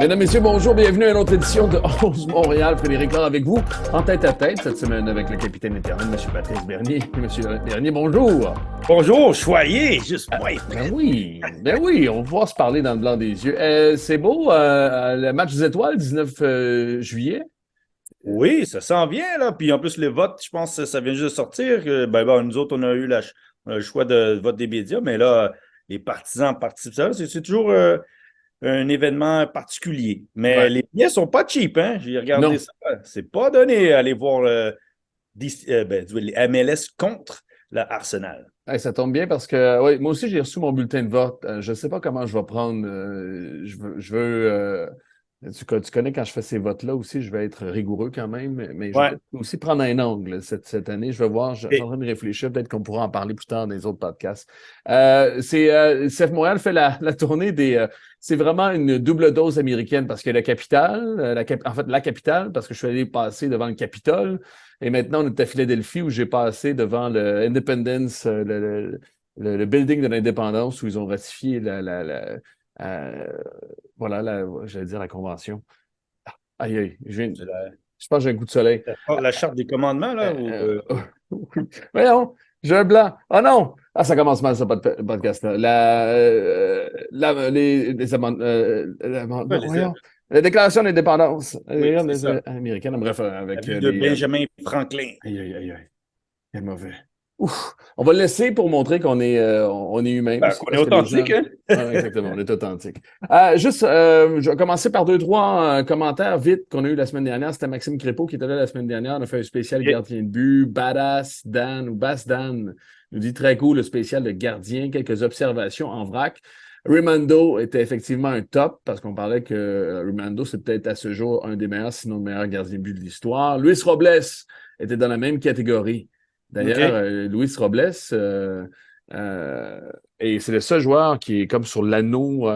Mesdames, Messieurs, bonjour, bienvenue à une autre édition de 11 Montréal. Frédéric Laure avec vous, en tête à tête cette semaine avec le capitaine éternel, M. Patrice Bernier. Monsieur Bernier, bonjour. Bonjour, choyé, juste moi. Ben oui, on va pouvoir se parler dans le blanc des yeux. C'est beau, le match des étoiles, 19 juillet. Oui, ça s'en vient, là. Puis en plus, le vote, je pense que ça vient juste de sortir. Nous autres, on a eu on a le choix de vote des médias, mais là, les partisans participent à ça. C'est toujours un événement particulier. Mais Ouais. les billets sont pas cheap, hein? J'ai regardé Non. ça. C'est pas donné à aller voir les MLS contre le Arsenal. Hey, ça tombe bien parce que ouais, moi aussi, j'ai reçu mon bulletin de vote. Je ne sais pas comment je vais prendre. Tu connais quand je fais ces votes-là aussi, je vais être rigoureux quand même, mais je vais Ouais. peut-être aussi prendre un angle cette année. Je vais voir, je suis en train de réfléchir, peut-être qu'on pourra en parler plus tard dans les autres podcasts. CF Montréal fait la tournée c'est vraiment une double dose américaine parce que la capitale, en fait, la capitale, parce que je suis allé passer devant le Capitole, et maintenant on est à Philadelphie où j'ai passé devant le Independence, le building de l'indépendance où ils ont ratifié euh, j'allais dire la convention. Aïe, aïe, C'est la, je pense que j'ai un coup de soleil. la charte des commandements, là. Oui. Voyons, j'ai un blanc. Oh non! Ah, ça commence mal, ce podcast-là. Ouais, Voyons. La déclaration d'indépendance oui, c'est ça. américaine, bref, La avec vie de les. Benjamin Franklin. Aïe, aïe, aïe, aïe. Quel mauvais. Ouf. On va le laisser pour montrer qu'on est humain aussi, On est parce que les gens. authentique, hein? Ah, exactement, on est authentique. Je vais commencer par deux, trois commentaires vite qu'on a eu la semaine dernière. C'était Maxime Crépeau qui était là la semaine dernière. On a fait un spécial Et- gardien de but. Badass Dan ou Bass Dan nous dit très cool le spécial de gardien. Quelques observations en vrac. Rimando était effectivement un top parce qu'on parlait que Rimando, c'est peut-être à ce jour un des meilleurs, sinon le meilleur gardien de but de l'histoire. Luis Robles était dans la même catégorie. D'ailleurs, OK. Luis Robles, et c'est le seul joueur qui est comme sur l'anneau,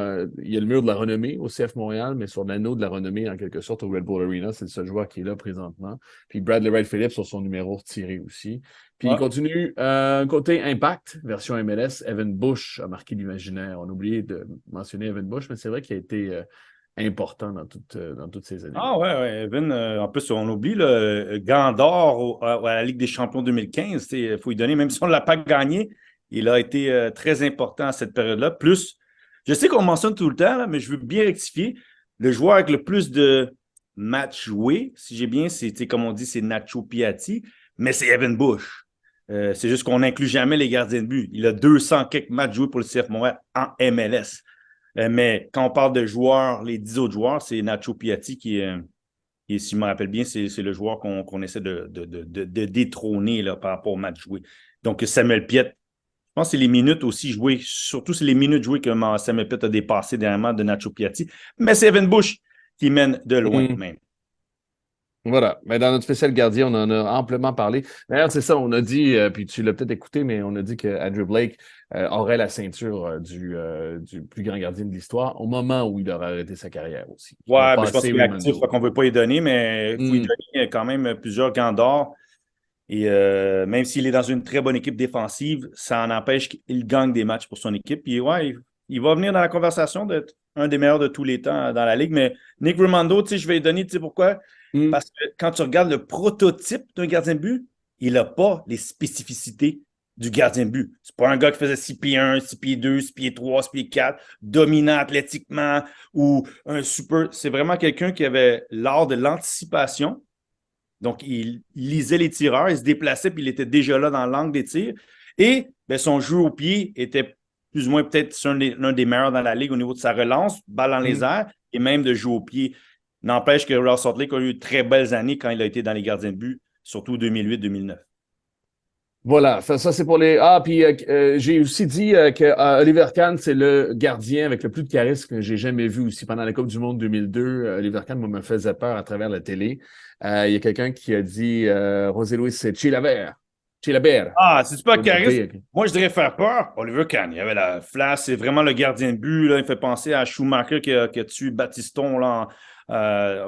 il y a le mur de la renommée au CF Montréal, mais sur l'anneau de la renommée en quelque sorte au Red Bull Arena, c'est le seul joueur qui est là présentement. Puis Bradley Wright Phillips sur son numéro retiré aussi. Puis il Ah. continue, côté Impact, version MLS, Evan Bush a marqué l'imaginaire. On a oublié de mentionner Evan Bush, mais c'est vrai qu'il a été important dans toutes ces années-là. Ah ouais, ouais. Evan, en plus, on oublie le Gant d'or à la Ligue des champions 2015. Il faut lui donner, même si on ne l'a pas gagné, il a été très important à cette période-là. Plus, je sais qu'on mentionne tout le temps, là, mais je veux bien rectifier. Le joueur avec le plus de matchs joués, si j'ai bien, c'est comme on dit, c'est Nacho Piatti, mais c'est Evan Bush. C'est juste qu'on n'inclut jamais les gardiens de but. Il a 200 quelques matchs joués pour le CF Montréal en MLS. Mais quand on parle de joueurs, les 10 autres joueurs, c'est Nacho Piatti qui si je me rappelle bien, c'est le joueur qu'on essaie de détrôner là, par rapport au match joué. Donc, Samuel Piette, je pense que c'est les minutes aussi jouées, surtout c'est les minutes jouées que Samuel Piette a dépassé dernièrement de Nacho Piatti. Mais c'est Evan Bush qui mène de loin Mm. même. Voilà. Mais dans notre spécial gardien, on en a amplement parlé. D'ailleurs, c'est ça, on a dit, puis tu l'as peut-être écouté, mais on a dit que Andrew Blake aurait la ceinture du plus grand gardien de l'histoire au moment où il aurait arrêté sa carrière aussi. Il va Ouais, mais je pense passer qu'il est actif, Rimando. donc on ne veut pas y donner, mais il faut y Mm. donner quand même plusieurs gants d'or. Et même s'il est dans une très bonne équipe défensive, ça en empêche qu'il gagne des matchs pour son équipe. Puis ouais, il va venir dans la conversation d'être un des meilleurs de tous les temps dans la Ligue. Mais Nick Rimando, tu sais, je vais lui donner, tu sais pourquoi? Mm. Parce que quand tu regardes le prototype d'un gardien de but, il n'a pas les spécificités du gardien de but. C'est pas un gars qui faisait 6 pieds 1, 6 pieds 2, 6 pieds 3, 6 pieds 4, dominant athlétiquement ou un super. C'est vraiment quelqu'un qui avait l'art de l'anticipation. Donc, il lisait les tireurs, il se déplaçait, puis il était déjà là dans l'angle des tirs. Et ben, son jeu au pied était plus ou moins peut-être l'un des meilleurs dans la Ligue au niveau de sa relance, balle dans les Mm. airs, et même de jouer au pied. N'empêche que Ross Salt Lake a eu de très belles années quand il a été dans les gardiens de but, surtout 2008-2009. Voilà, ça c'est pour les. Ah, puis j'ai aussi dit que Oliver Kahn, c'est le gardien avec le plus de charisme que j'ai jamais vu aussi. Pendant la Coupe du Monde 2002, Oliver Kahn, moi, me faisait peur à travers la télé. Il y a quelqu'un qui a dit José Luis, c'est Chilavert. Chilavert. Ah, c'est pas Comme charisme. P. Moi, je dirais faire peur. Oliver Kahn, il avait la flash, c'est vraiment le gardien de but. Là. Il fait penser à Schumacher qui a tué Battiston là, à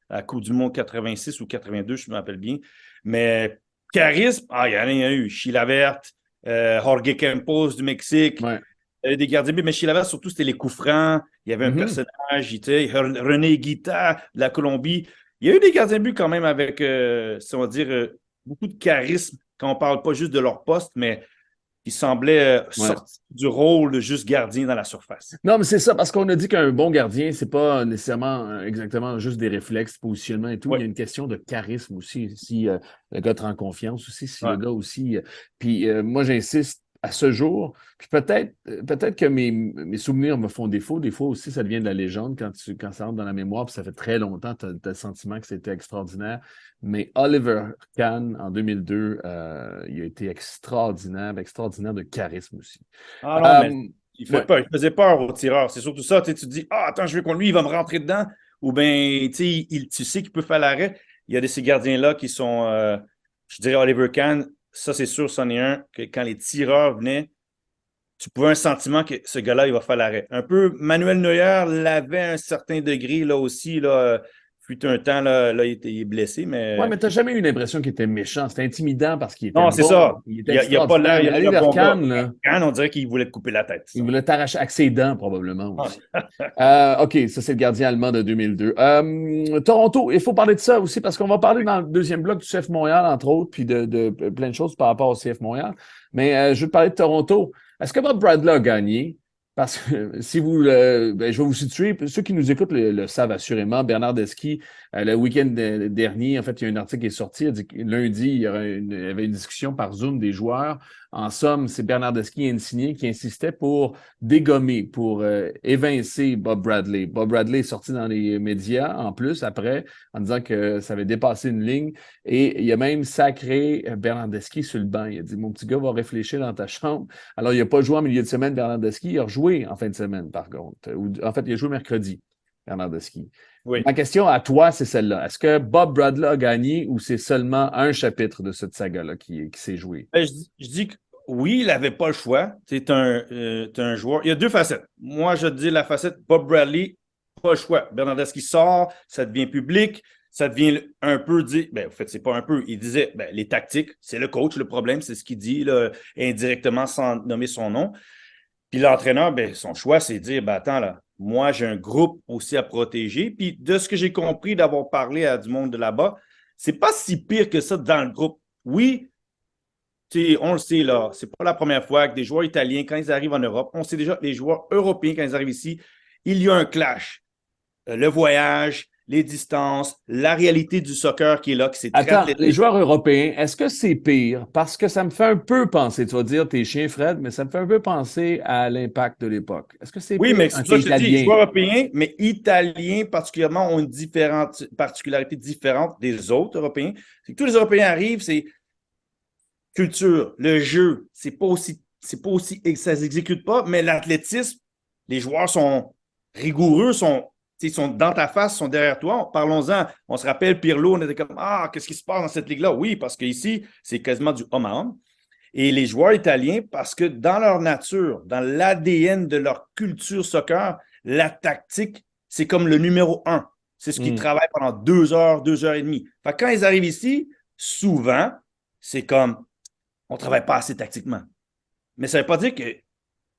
la Coupe du Monde 86 ou 82, je me rappelle bien. Mais charisme, il y en a eu. Sheila Verte, Jorge Campos du Mexique. Ouais. Il y avait des gardiens buts, mais chez Laval, surtout, c'était les coups francs. Il y avait un personnage, René Guita de la Colombie. Il y a eu des gardiens buts quand même avec, si on va dire, beaucoup de charisme quand on ne parle pas juste de leur poste, mais qui semblaient sortir du rôle de juste gardien dans la surface. Non, mais c'est ça, parce qu'on a dit qu'un bon gardien, c'est pas nécessairement exactement juste des réflexes, positionnement et tout. Il y a une question de charisme aussi. Si le gars te rend confiance aussi, si le gars aussi. Puis moi, j'insiste à ce jour. Puis peut-être que mes souvenirs me font défaut. Des fois aussi, ça devient de la légende quand ça rentre dans la mémoire, puis ça fait très longtemps, tu as le sentiment que c'était extraordinaire. Mais Oliver Kahn, en 2002, il a été extraordinaire de charisme aussi. Ah non, mais il faisait peur aux tireurs. C'est surtout ça. Tu te dis, attends, je veux qu'on lui, il va me rentrer dedans. Ou bien, tu sais qu'il peut faire l'arrêt. Il y a de ces gardiens-là qui sont, je dirais Oliver Kahn, ça c'est sûr, c'en est un, que quand les tireurs venaient, tu pouvais un sentiment que ce gars-là, il va faire l'arrêt. Un peu, Manuel Neuer l'avait à un certain degré, là aussi, là, fut un temps, là il est blessé, mais... Oui, mais tu n'as jamais eu l'impression qu'il était méchant. C'était intimidant parce qu'il était Non, c'est ça. Il était il n'y a pas l'air, il y a Oliver bon Kahn, gars. Kahn, on dirait qu'il voulait te couper la tête. Il voulait t'arracher avec ses dents, probablement aussi. OK, ça, c'est le gardien allemand de 2002. Toronto, il faut parler de ça aussi parce qu'on va parler dans le deuxième bloc du CF Montréal, entre autres, puis de plein de choses par rapport au CF Montréal. Mais je veux te parler de Toronto. Est-ce que Bob Bradley a gagné? Parce que si vous, je vais vous situer, ceux qui nous écoutent le savent assurément. Bernard Deschi, le week-end dernier, en fait, il y a un article qui est sorti. Il a dit que lundi, il y avait une discussion par Zoom des joueurs. En somme, c'est Bernard Deschi et Insigné qui insistaient pour dégommer, pour évincer Bob Bradley. Bob Bradley est sorti dans les médias, en plus, après, en disant que ça avait dépassé une ligne. Et il a même sacré Bernard Deschi sur le banc. Il a dit, mon petit gars va réfléchir dans ta chambre. Alors, il n'a pas joué en milieu de semaine, Bernard Deschi. Il a rejoué en fin de semaine, par contre. En fait, il a joué mercredi, Bernard Deschi. Oui. Ma question à toi, c'est celle-là. Est-ce que Bob Bradley a gagné ou c'est seulement un chapitre de cette saga-là qui s'est joué? Je dis que oui, il n'avait pas le choix. C'est un joueur. Il y a deux facettes. Moi, je dis la facette Bob Bradley, pas le choix. Bernardeschi sort, ça devient public, ça devient un peu dit. En fait, c'est pas un peu. Il disait les tactiques, c'est le coach, le problème, c'est ce qu'il dit là, indirectement sans nommer son nom. Puis l'entraîneur, son choix, c'est de dire attends, là, moi, j'ai un groupe aussi à protéger. Puis de ce que j'ai compris d'avoir parlé à du monde de là-bas, c'est pas si pire que ça dans le groupe. Oui, on le sait, là, c'est pas la première fois que des joueurs italiens, quand ils arrivent en Europe, on sait déjà que les joueurs européens, quand ils arrivent ici, il y a un clash. Le voyage, les distances, la réalité du soccer qui est là, qui c'est très athlétique. Les joueurs européens, est-ce que c'est pire? Parce que ça me fait un peu penser, tu vas dire t'es chien Fred, mais ça me fait un peu penser à l'Impact de l'époque. Est-ce que c'est oui, pire? Mais c'est ça que je te dis, joueurs européens, mais italiens particulièrement ont une particularité différente des autres Européens. C'est que tous les Européens arrivent, c'est culture, le jeu, c'est pas aussi, ça s'exécute pas, mais l'athlétisme, les joueurs sont rigoureux, sont dans ta face, sont derrière toi. Parlons-en. On se rappelle, Pirlo, on était comme qu'est-ce qui se passe dans cette ligue-là? Oui, parce qu'ici, c'est quasiment du homme à homme. Et les joueurs italiens, parce que dans leur nature, dans l'ADN de leur culture soccer, la tactique, c'est comme le numéro 1. C'est ce qu'ils travaillent pendant 2 heures, 2 heures et demie. Fait que quand ils arrivent ici, souvent, c'est comme on ne travaille pas assez tactiquement. Mais ça ne veut pas dire qu'ils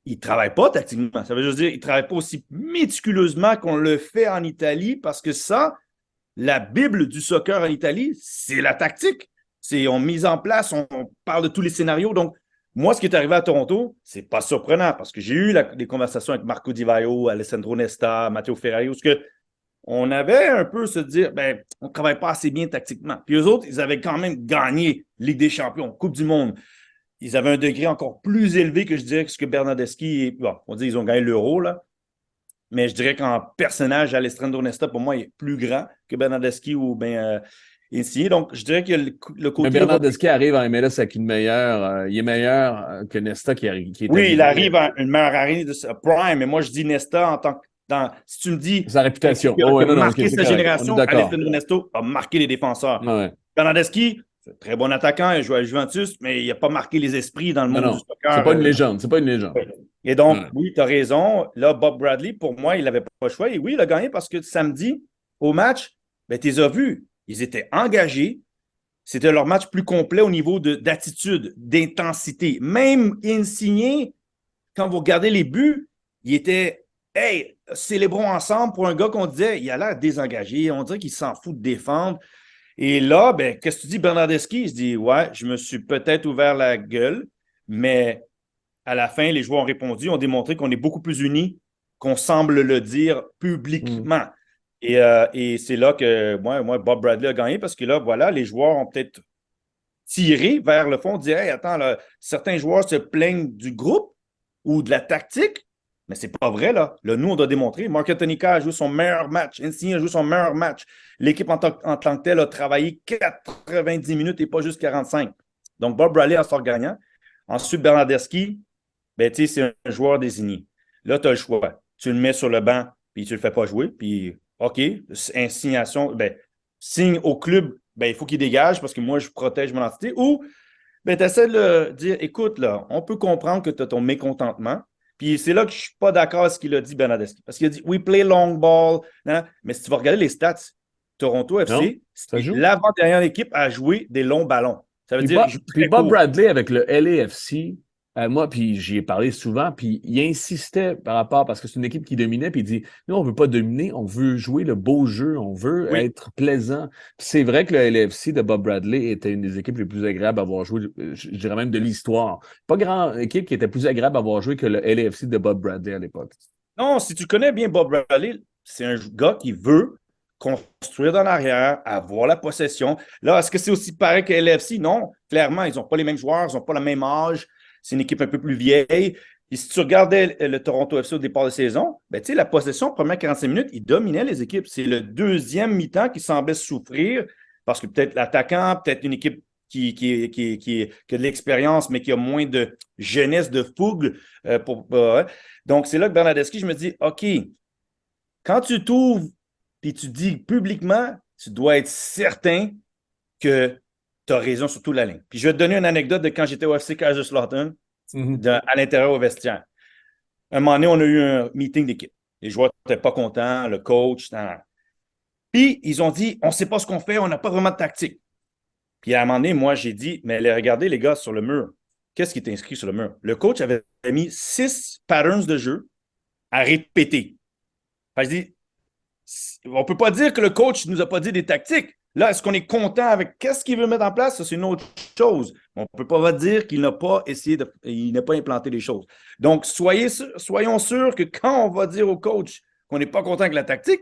ne travaillent pas tactiquement. Ça veut juste dire qu'ils ne travaillent pas aussi méticuleusement qu'on le fait en Italie parce que ça, la Bible du soccer en Italie, c'est la tactique. On mise en place, on parle de tous les scénarios. Donc, moi, ce qui est arrivé à Toronto, c'est pas surprenant parce que j'ai eu des conversations avec Marco Di Vaio, Alessandro Nesta, Matteo Ferrari, où on avait un peu se dire, on ne travaille pas assez bien tactiquement. Puis eux autres, ils avaient quand même gagné Ligue des Champions, Coupe du Monde. Ils avaient un degré encore plus élevé que je dirais que ce que Bernardeschi, on dit qu'ils ont gagné l'Euro, là. Mais je dirais qu'en personnage, Alessandro Nesta, pour moi, il est plus grand que Bernardeschi ou Insigné. Donc, je dirais que le côté... Mais Bernardeschi arrive en MLS avec une meilleure... il est meilleur que Nesta qui est oui, il arrive à une meilleure arène de prime, mais moi, je dis Nesta en tant que si tu me dis sa réputation, il a marqué sa génération, Alessandro Nesta a marqué les défenseurs. Bernardeschi, c'est un très bon attaquant, il joue à Juventus, mais il n'a pas marqué les esprits dans le monde du soccer. C'est pas une légende, c'est pas une légende. Et donc, oui, tu as raison. Là, Bob Bradley, pour moi, il n'avait pas le choix. Et oui, il a gagné parce que samedi, au match, tu les as vus. Ils étaient engagés. C'était leur match plus complet au niveau d'attitude, d'intensité. Même Insigné, quand vous regardez les buts, il était hey, célébrons ensemble pour un gars qu'on disait, il a l'air désengagé, on dirait qu'il s'en fout de défendre. Et là, ben, qu'est-ce que tu dis, Bernardeschi? Il se dit, ouais, je me suis peut-être ouvert la gueule, mais à la fin, les joueurs ont répondu, ont démontré qu'on est beaucoup plus unis qu'on semble le dire publiquement. Et c'est là que moi, Bob Bradley a gagné parce que là, voilà, les joueurs ont peut-être tiré vers le fond, dire, hey, attends, là, certains joueurs se plaignent du groupe ou de la tactique, mais c'est pas vrai, là. Là, nous, on doit démontrer. Marc-Anthony Kaye a joué son meilleur match. Insigne a joué son meilleur match. L'équipe en tant que telle a travaillé 90 minutes et pas juste 45. Donc, Bob Bradley en sort gagnant. Ensuite, Bernardeschi, ben, tu sais, c'est un joueur désigné. Là, tu as le choix. Tu le mets sur le banc, puis tu le fais pas jouer, puis OK, insignation, ben, signe au club, ben, il faut qu'il dégage parce que moi, je protège mon entité. Ou, ben, tu essaies de dire, écoute, là, on peut comprendre que tu as ton mécontentement. Puis c'est là que je ne suis pas d'accord avec ce qu'il a dit, Bernardeschi. Parce qu'il a dit, we play long ball. Hein? Mais si tu vas regarder les stats, Toronto FC, c'est l'avant-dernière équipe à jouer des longs ballons. Ça veut dire puis Bob Bradley avec le LAFC, moi, puis j'y ai parlé souvent, puis il insistait par rapport, parce que c'est une équipe qui dominait, puis il dit, nous, on ne veut pas dominer, on veut jouer le beau jeu, on veut être plaisant. Puis c'est vrai que le LAFC de Bob Bradley était une des équipes les plus agréables à avoir joué, je dirais même de l'histoire. Pas grande équipe qui était plus agréable à avoir joué que le LAFC de Bob Bradley à l'époque. Non, si tu connais bien Bob Bradley, c'est un gars qui veut construire dans l'arrière, avoir la possession. Là, est-ce que c'est aussi pareil que LAFC? Non, clairement, ils n'ont pas les mêmes joueurs, ils n'ont pas le même âge. C'est une équipe un peu plus vieille. Et si tu regardais le Toronto FC au départ de saison, ben, la possession, première 45 minutes, ils dominaient les équipes. C'est le deuxième mi-temps qui semblait souffrir parce que peut-être l'attaquant, peut-être une équipe qui a de l'expérience, mais qui a moins de jeunesse, de fougue. Donc, c'est là que Bernardeschi, je me dis, OK, quand tu t'ouvres et tu dis publiquement, tu dois être certain que tu as raison sur toute la ligne. Puis je vais te donner une anecdote de quand j'étais au FC Kaiserslautern, à l'intérieur au vestiaire. Un moment donné, on a eu un meeting d'équipe. Les joueurs n'étaient pas contents, le coach. Puis ils ont dit, on ne sait pas ce qu'on fait, on n'a pas vraiment de tactique. Puis à un moment donné, moi, j'ai dit, mais regardez les gars sur le mur. Qu'est-ce qui est inscrit sur le mur? Le coach avait mis 6 patterns de jeu à répéter. Fait que je dis, on ne peut pas dire que le coach ne nous a pas dit des tactiques. Là, est-ce qu'on est content avec qu'est-ce qu'il veut mettre en place? Ça, c'est une autre chose. On ne peut pas dire qu'il n'a pas essayé il n'a pas implanté les choses. Donc, soyons sûrs que quand on va dire au coach qu'on n'est pas content avec la tactique,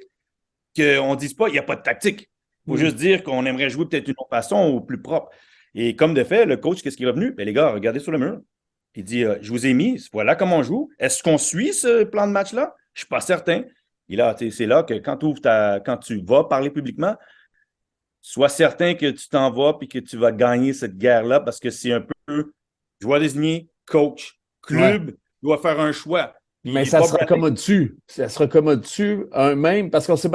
qu'on ne dise pas qu'il n'y a pas de tactique. Il faut juste dire qu'on aimerait jouer peut-être d'une autre façon ou plus propre. Et comme de fait, le coach, qu'est-ce qui est revenu? Ben, les gars, regardez sur le mur. Il dit, je vous ai mis, voilà comment on joue. Est-ce qu'on suit ce plan de match-là? Je ne suis pas certain. Et là, c'est là que quand tu vas parler publiquement, sois certain que tu t'en vas et que tu vas gagner cette guerre-là parce que c'est un peu joueur désigné, coach, club, doit faire un choix. Mais ça se raccommode-tu? Ça se raccommode-tu même? Parce qu'on s'est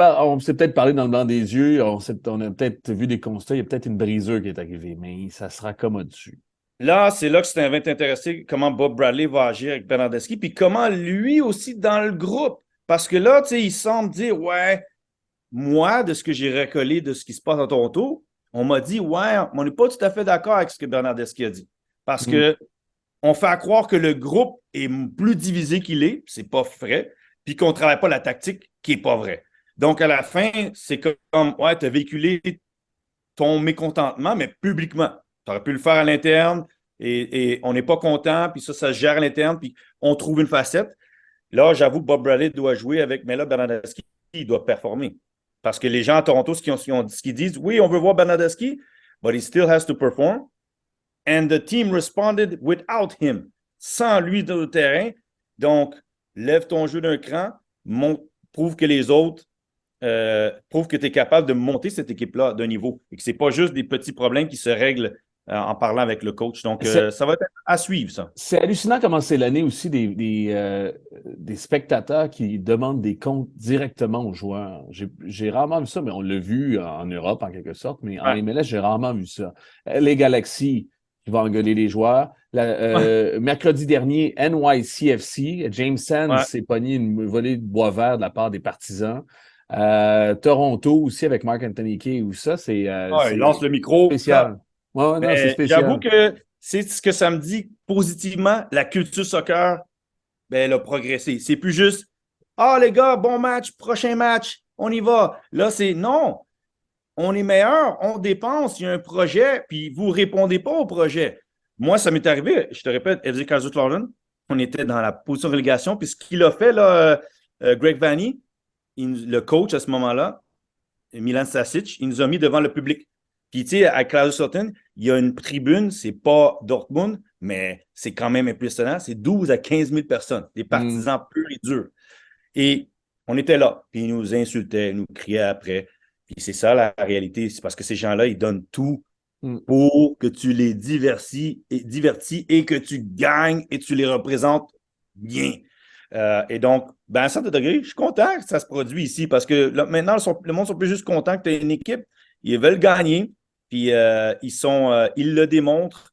peut-être parlé dans le blanc des yeux, on a peut-être vu des constats, il y a peut-être une brisure qui est arrivée, mais ça se raccommode-tu? Là, c'est là que ça va t'intéresser comment Bob Bradley va agir avec Bernardeschi, puis comment lui aussi dans le groupe. Parce que là, tu sais, il semble dire, ouais, moi, de ce que j'ai recollé de ce qui se passe à Toronto, on m'a dit, ouais, on n'est pas tout à fait d'accord avec ce que Bernardeschi a dit. Parce que on fait croire que le groupe est plus divisé qu'il est, c'est pas vrai, puis qu'on ne travaille pas la tactique, qui n'est pas vrai. Donc, à la fin, c'est comme, ouais, tu as véhiculé ton mécontentement, mais publiquement. Tu aurais pu le faire à l'interne et on n'est pas content, puis ça se gère à l'interne, puis on trouve une facette. Là, j'avoue que Bob Bradley doit jouer avec, mais là, Bernardeschi, il doit performer. Parce que les gens à Toronto, ce qu'ils disent, oui, on veut voir Bernardeschi, but he still has to perform. And the team responded without him, sans lui dans le terrain. Donc, lève ton jeu d'un cran, prouve que les autres, prouve que tu es capable de monter cette équipe-là d'un niveau et que ce n'est pas juste des petits problèmes qui se règlent en parlant avec le coach. Donc, ça va être à suivre, ça. C'est hallucinant comment c'est l'année aussi des spectateurs qui demandent des comptes directement aux joueurs. J'ai rarement vu ça, mais on l'a vu en Europe en quelque sorte, mais en MLS, j'ai rarement vu ça. Les Galaxies qui vont engueuler les joueurs. Mercredi dernier, NYCFC, James Sands s'est pogné une volée de bois vert de la part des partisans. Toronto aussi avec Marc-Anthony Kaye, où ça, c'est il lance le micro. Spécial. C'est spécial. J'avoue que c'est ce que ça me dit positivement, la culture soccer ben, elle a progressé. C'est plus juste ah, les gars, bon match, prochain match, on y va. Là, c'est non, on est meilleur, on dépense, il y a un projet, puis vous ne répondez pas au projet. Moi, ça m'est arrivé, je te répète, FC Kaiserslautern, on était dans la position de relégation, puis ce qu'il a fait, là, Greg Vanney, le coach à ce moment-là, Milan Stasic, il nous a mis devant le public. Puis, tu sais, à Kaiserslautern, il y a une tribune, c'est pas Dortmund, mais c'est quand même impressionnant, c'est 12 à 15 000 personnes, des partisans purs et durs. Et on était là, puis ils nous insultaient, ils nous criaient après. Puis c'est ça la réalité, c'est parce que ces gens-là, ils donnent tout pour que tu les divertis et que tu gagnes et tu les représentes bien. Et donc, ben, à un certain degré, je suis content que ça se produise ici parce que là, maintenant, le monde sont plus juste contents que tu aies une équipe. Ils veulent gagner, puis ils le démontrent,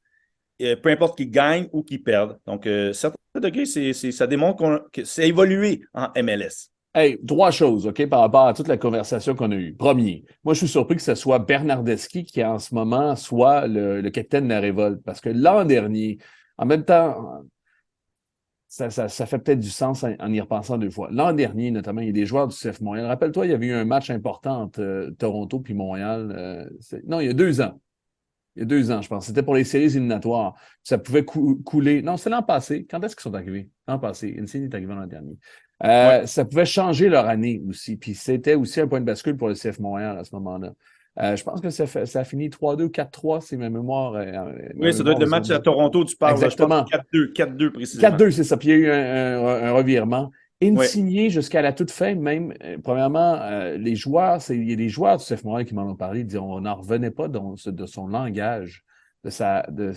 peu importe qu'ils gagnent ou qu'ils perdent. Donc, à un certain degré, ça démontre que c'est évolué en MLS. Hey, 3 choses, OK, par rapport à toute la conversation qu'on a eue. Premier, moi, je suis surpris que ce soit Bernardeschi qui, en ce moment, soit le capitaine de la révolte. Parce que l'an dernier, en même temps, ça fait peut-être du sens en y repensant 2 fois. L'an dernier, notamment, il y a des joueurs du CF Montréal. Rappelle-toi, il y avait eu un match important entre Toronto puis Montréal. Non, il y a 2 ans. Il y a 2 ans, je pense. C'était pour les séries éliminatoires. Ça pouvait couler. Non, c'est l'an passé. Quand est-ce qu'ils sont arrivés? L'an passé. Insigne est arrivé l'an dernier. Ça pouvait changer leur année aussi. Puis c'était aussi un point de bascule pour le CF Montréal à ce moment-là. Je pense que ça a fini 3-2, 4-3, si ma mémoire. Oui, ça doit être le match à Toronto, tu parles. Exactement. Je pense 4-2 précisément. 4-2, c'est ça. Puis il y a eu un revirement. Insigné jusqu'à la toute fin, même, premièrement, les joueurs, il y a des joueurs du CF Montréal qui m'en ont parlé, ils disaient on n'en revenait pas de son langage, de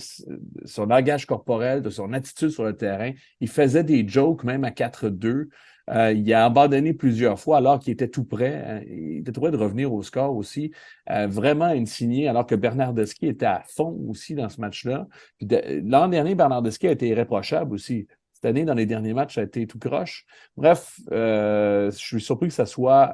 son langage corporel, de son attitude sur le terrain. Il faisait des jokes même à 4-2. Il a abandonné plusieurs fois alors qu'il était tout prêt. Il était tout prêt de revenir au score aussi. Vraiment insigné, alors que Bernardeschi était à fond aussi dans ce match-là. L'an dernier, Bernardeschi a été irréprochable aussi. Cette année, dans les derniers matchs, ça a été tout croche. Bref, je suis surpris que ce soit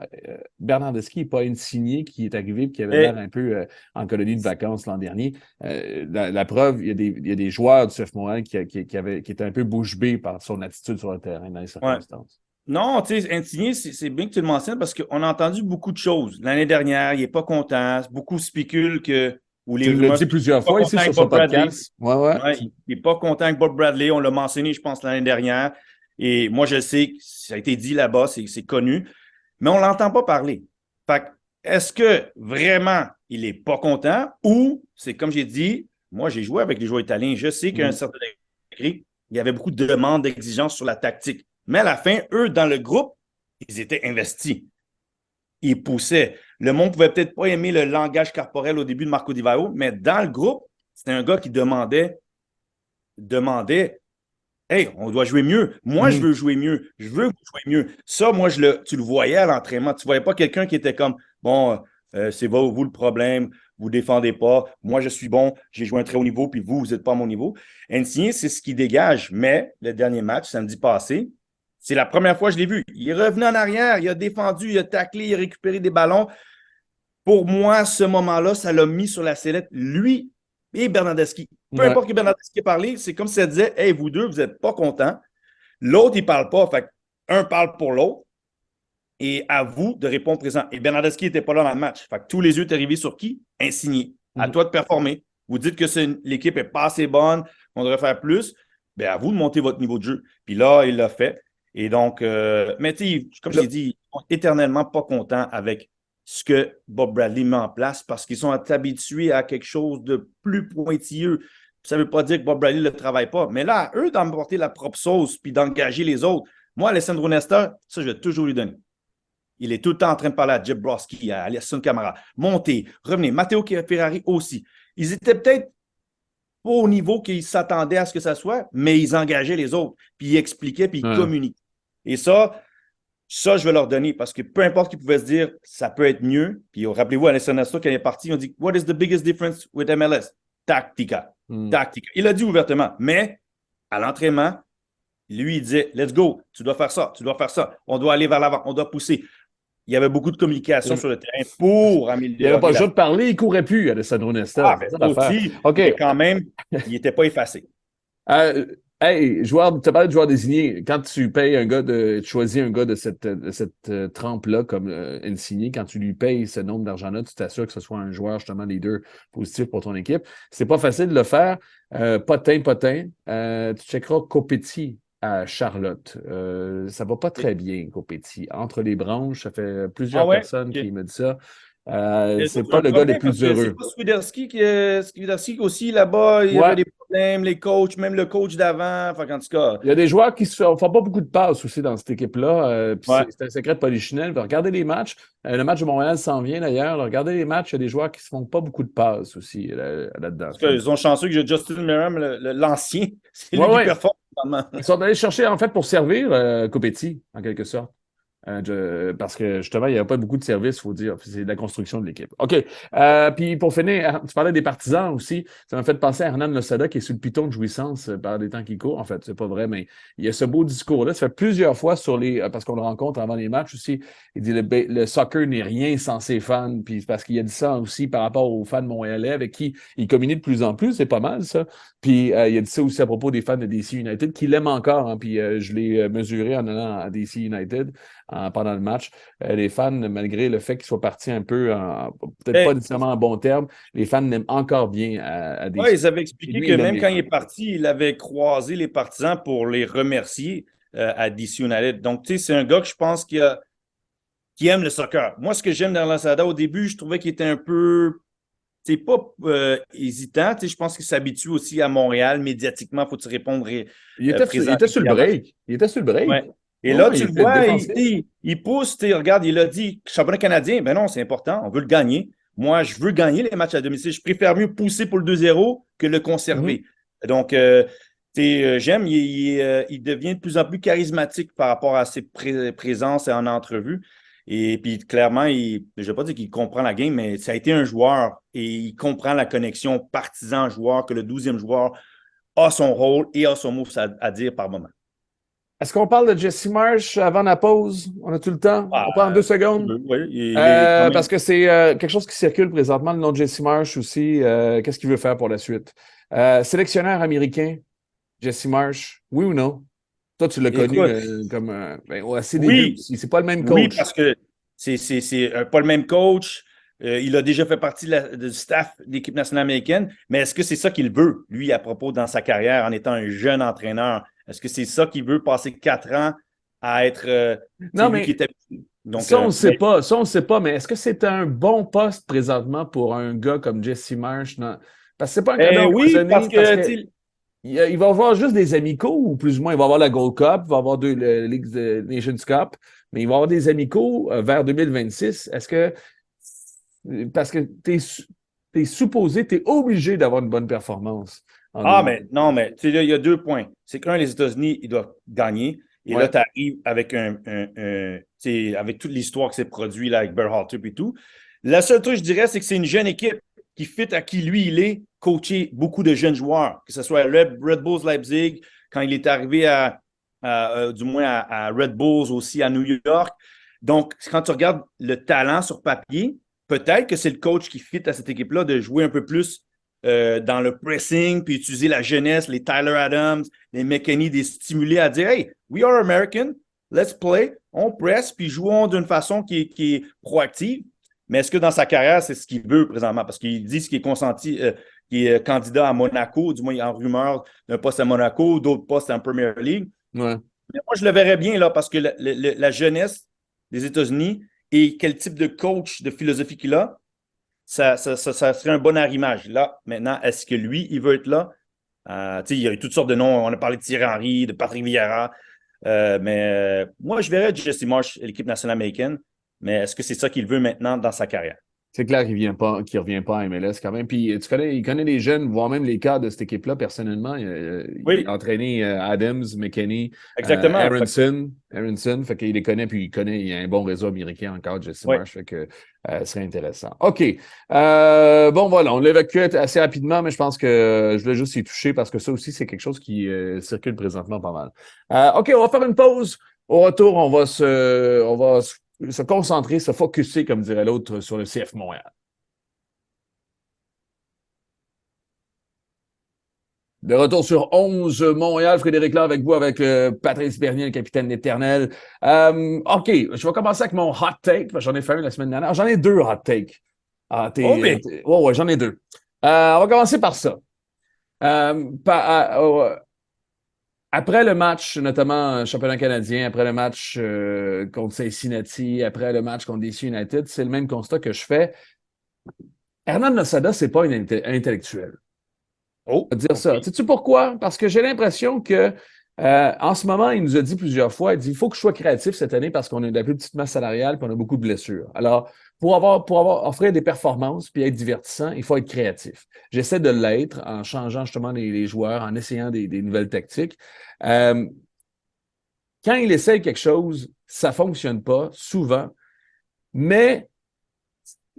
Bernardeschi et pas Insigné qui est arrivé et qui avait l'air un peu en colonie de vacances l'an dernier. La preuve, il y a des joueurs du CF Montréal qui étaient un peu bouche bée par son attitude sur le terrain dans les circonstances. Non, tu sais, Insigné, c'est bien que tu le mentionnes parce qu'on a entendu beaucoup de choses. L'année dernière, il n'est pas content. Beaucoup spéculent que. Tu l'as dit plusieurs fois ici sur ce podcast. Ouais. Il n'est pas content avec Bob Bradley. On l'a mentionné, je pense, l'année dernière. Et moi, je sais que ça a été dit là-bas, c'est connu. Mais on ne l'entend pas parler. Fait est-ce que vraiment il n'est pas content ou c'est comme j'ai dit, moi, j'ai joué avec les joueurs italiens. Je sais qu'à un certain degré, il y avait beaucoup de demandes, d'exigences sur la tactique. Mais à la fin, eux, dans le groupe, ils étaient investis. Ils poussaient. Le monde ne pouvait peut-être pas aimer le langage corporel au début de Marco Di Vaio, mais dans le groupe, c'était un gars qui demandait hey, on doit jouer mieux. Moi, je veux jouer mieux. Je veux jouer mieux. Ça, moi, tu le voyais à l'entraînement. Tu ne voyais pas quelqu'un qui était comme bon, c'est vous le problème, vous ne défendez pas. Moi, je suis bon, j'ai joué un très haut niveau, puis vous n'êtes pas à mon niveau. Insigné, c'est ce qui dégage. Mais le dernier match, samedi passé, c'est la première fois que je l'ai vu. Il est revenu en arrière, il a défendu, il a taclé, il a récupéré des ballons. Pour moi, ce moment-là, ça l'a mis sur la sellette, lui et Bernardeschi. Peu importe que Bernardeschi ait parlé, c'est comme si ça disait « Hey, vous deux, vous n'êtes pas contents. » L'autre, il ne parle pas. Fait un parle pour l'autre. Et à vous de répondre présent. Et Bernardeschi n'était pas là dans le match. Fait que tous les yeux étaient rivés sur qui? Insigné. À toi de performer. Vous dites que l'équipe n'est pas assez bonne, qu'on devrait faire plus. Bien, à vous de monter votre niveau de jeu. Puis là, il l'a fait. Et donc, mais tu sais, comme je l'ai dit, ils sont éternellement pas contents avec ce que Bob Bradley met en place parce qu'ils sont habitués à quelque chose de plus pointilleux. Ça ne veut pas dire que Bob Bradley ne le travaille pas, mais là, eux, d'emporter la propre sauce puis d'engager les autres. Moi, Alessandro Nesta, ça, je vais toujours lui donner. Il est tout le temps en train de parler à Jeb Brodsky, à Alisson Camara. Montez, revenez. Matteo Ferrari aussi. Ils étaient peut-être pas au niveau qu'ils s'attendaient à ce que ça soit, mais ils engageaient les autres, puis ils expliquaient, puis ils communiquaient. Et ça, je vais leur donner parce que peu importe qu'ils pouvaient se dire, ça peut être mieux. Puis rappelez-vous, Alessandro Nesta, quand il est parti, ils ont dit « What is the biggest difference with MLS? » Tactica. Tactica. Il l'a dit ouvertement, mais à l'entraînement, lui, il disait « Let's go, tu dois faire ça, on doit aller vers l'avant, on doit pousser. » Il y avait beaucoup de communication sur le terrain pour améliorer. Il n'avait pas le choix de parler, il ne courait plus, Alessandro Nesta. Aussi, mais quand même, il n'était pas effacé. Hey, joueur, tu as parlé de joueur désigné. Quand tu payes tu choisis un gars de cette trempe-là comme insigné, quand tu lui payes ce nombre d'argent-là, tu t'assures que ce soit un joueur, justement, leader positif pour ton équipe. C'est pas facile de le faire. Potin. Tu checkeras Copetti à Charlotte. Ça va pas très bien, Copetti. Entre les branches, ça fait Ah plusieurs ouais? personnes qui OK. me disent ça. C'est C'est pas un le gars le problème parce plus que c'est heureux. pas Swiderski aussi là-bas, il y avait Ouais. des problèmes, les coachs, même le coach d'avant. Enfin, en tout cas, Il y a des joueurs qui ne font pas beaucoup de passes aussi dans cette équipe-là. Puis ouais. c'est un secret de Polichinelle. Regardez les matchs. Le match de Montréal s'en vient d'ailleurs. Regardez les matchs. Il y a des joueurs qui ne se font pas beaucoup de passes aussi là-dedans. Parce qu'ils sont chanceux que j'ai Justin Meram, l'ancien. C'est Oui, lui qui oui. performe vraiment. Ils sont allés chercher en fait pour servir Copetti, en quelque sorte. Parce que justement, il n'y avait pas beaucoup de services, il faut dire. C'est de la construction de l'équipe. OK. Puis pour finir, tu parlais des partisans aussi. Ça m'a fait penser à Hernan Losada qui est sur le piton de jouissance par les temps qui courent. En fait, c'est pas vrai, mais il y a ce beau discours-là. Ça fait plusieurs fois parce qu'on le rencontre avant les matchs aussi. Il dit le soccer n'est rien sans ses fans. Puis parce qu'il a dit ça aussi par rapport aux fans montréalais avec qui il communique de plus en plus. C'est pas mal, ça. Puis il a dit ça aussi à propos des fans de DC United, qu'il aime encore. Hein, puis je l'ai mesuré en allant à DC United pendant le match. Les fans, malgré le fait qu'ils soient partis un peu, peut-être pas Eh, nécessairement en bon terme, les fans l'aiment encore bien à ouais, DC. ils avaient Et expliqué lui, que il aime même les quand il fans. est parti, il avait croisé les partisans pour les remercier à DC United. Donc, tu sais, c'est un gars que je pense qui aime le soccer. Moi, ce que j'aime dans Lansada, au début, je trouvais qu'il était un peu, c'est pas hésitant. Tu sais, je pense qu'il s'habitue aussi à Montréal. Médiatiquement, il faut te répondre Il présent était sur le régulièrement. break. Il était sur le break. Ouais. Et Oui, là, il tu le était vois, défensif. il pousse, regarde, il a dit championnat canadien, ben non, c'est important, on veut le gagner. Moi, je veux gagner les matchs à domicile. Je préfère mieux pousser pour le 2-0 que le Mhm. conserver. Donc, j'aime, il devient de plus en plus charismatique par rapport à ses présences en entrevue. Et puis, clairement, je ne vais pas dire qu'il comprend la game, mais ça a été un joueur et il comprend la connexion partisan-joueur, que le 12e joueur a son rôle et a son mot à dire par moment. Est-ce qu'on parle de Jesse Marsh avant la pause? On a tout le temps? On prend Ah, 2 secondes? oui, il est quand même. Parce que c'est quelque chose qui circule présentement, le nom de Jesse Marsh aussi. Qu'est-ce qu'il veut faire pour la suite? Sélectionneur américain, Jesse Marsh, oui ou non? Toi, tu l'as connu Écoute, comme à ses débuts oui, aussi. C'est pas le même oui, coach. parce que c'est pas le même coach. Il a déjà fait partie du staff de l'équipe nationale américaine, mais est-ce que c'est ça qu'il veut, lui, à propos dans sa carrière en étant un jeune entraîneur? Est-ce que c'est ça qu'il veut, passer 4 ans à être Non, lui qui mais était. Donc, ça, on ne sait mais, pas. Ça, on ne sait pas, mais est-ce que c'est un bon poste présentement pour un gars comme Jesse Marsh? Non. Parce que c'est pas un cadeau oui, parce empoisonné, parce que que il va avoir juste des amicaux, ou plus ou moins, il va avoir la Gold Cup, il va avoir le League Nations Cup, mais il va avoir des amicaux vers 2026. Est-ce que, parce que tu es supposé, tu es obligé d'avoir une bonne performance en mais 2026. non, mais tu sais, là, il y a 2 points. C'est qu'un, les États-Unis, ils doivent gagner. Et là, Ouais. tu arrives avec tu sais, avec toute l'histoire qui s'est produite là, avec Berhalter et tout. La seule truc, je dirais, c'est que c'est une jeune équipe qui fit à qui lui, il est, coacher beaucoup de jeunes joueurs, que ce soit à Red Bulls Leipzig, quand il est arrivé du moins à Red Bulls aussi à New York. Donc, quand tu regardes le talent sur papier, peut-être que c'est le coach qui fit à cette équipe-là de jouer un peu plus dans le pressing, puis utiliser la jeunesse, les Tyler Adams, les McKinney, des stimulés à dire Hey, we are American, let's play, on presse, puis jouons d'une façon qui est proactive. Mais est-ce que dans sa carrière, c'est ce qu'il veut présentement? Parce qu'il dit qu'il est consenti, qu'il est candidat à Monaco, du moins il y a en rumeur d'un poste à Monaco, d'autres postes en Premier League. Ouais. Mais moi, je le verrais bien là, parce que la jeunesse des États-Unis et quel type de coach, de philosophie qu'il a, ça serait un bon arrimage. Là, maintenant, est-ce que lui, il veut être là? Il y a eu toutes sortes de noms. On a parlé de Thierry Henry, de Patrick Vieira. Mais moi, je verrais Jesse Marsh, l'équipe nationale américaine. Mais est-ce que c'est ça qu'il veut maintenant dans sa carrière? C'est clair qu'il revient pas à MLS quand même. Puis il connaît les jeunes, voire même les cadres de cette équipe-là personnellement. Il a Oui, entraîné Adams, McKinney, exactement. Aronson. Fait qu'il les connaît, puis il a un bon réseau américain encore, Jesse Oui. Marsh. Fait que ce serait intéressant. OK. Bon, voilà, on l'évacue assez rapidement, mais je pense que je voulais juste y toucher parce que ça aussi, c'est quelque chose qui circule présentement pas mal. OK, on va faire une pause. Au retour, on va se concentrer, se focusser, comme dirait l'autre, sur le CF Montréal. De retour sur 11 Montréal, Frédéric là avec vous, avec Patrice Bernier, le capitaine éternel. OK, je vais commencer avec mon hot take. J'en ai fait un la semaine dernière. J'en ai deux hot takes. Ouais, j'en ai deux. On va commencer par ça. Après le match, notamment championnat canadien, après le match contre Cincinnati, après le match contre DC United, c'est le même constat que je fais. Hernan Losada, c'est pas un intellectuel. Dire ça. Sais-tu pourquoi? Parce que j'ai l'impression que en ce moment, il nous a dit plusieurs fois, il dit il faut que je sois créatif cette année parce qu'on a de la plus petite masse salariale et on a beaucoup de blessures. Alors, pour offrir des performances puis être divertissant, il faut être créatif. J'essaie de l'être en changeant justement les joueurs, en essayant des nouvelles tactiques. Quand il essaie quelque chose, ça ne fonctionne pas, souvent, mais,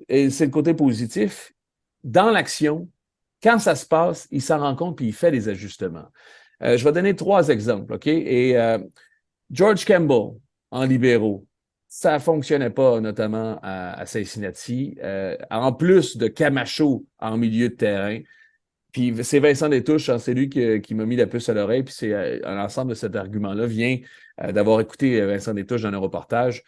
et c'est le côté positif, dans l'action, quand ça se passe, il s'en rend compte puis il fait des ajustements. Je vais donner 3 exemples, OK? Et George Campbell, en libéraux, ça ne fonctionnait pas, notamment à Cincinnati. En plus de Camacho en milieu de terrain. Puis c'est Vincent Détouche, hein, c'est lui qui m'a mis la puce à l'oreille. Puis c'est l'ensemble de cet argument-là vient d'avoir écouté Vincent Détouche dans un reportage.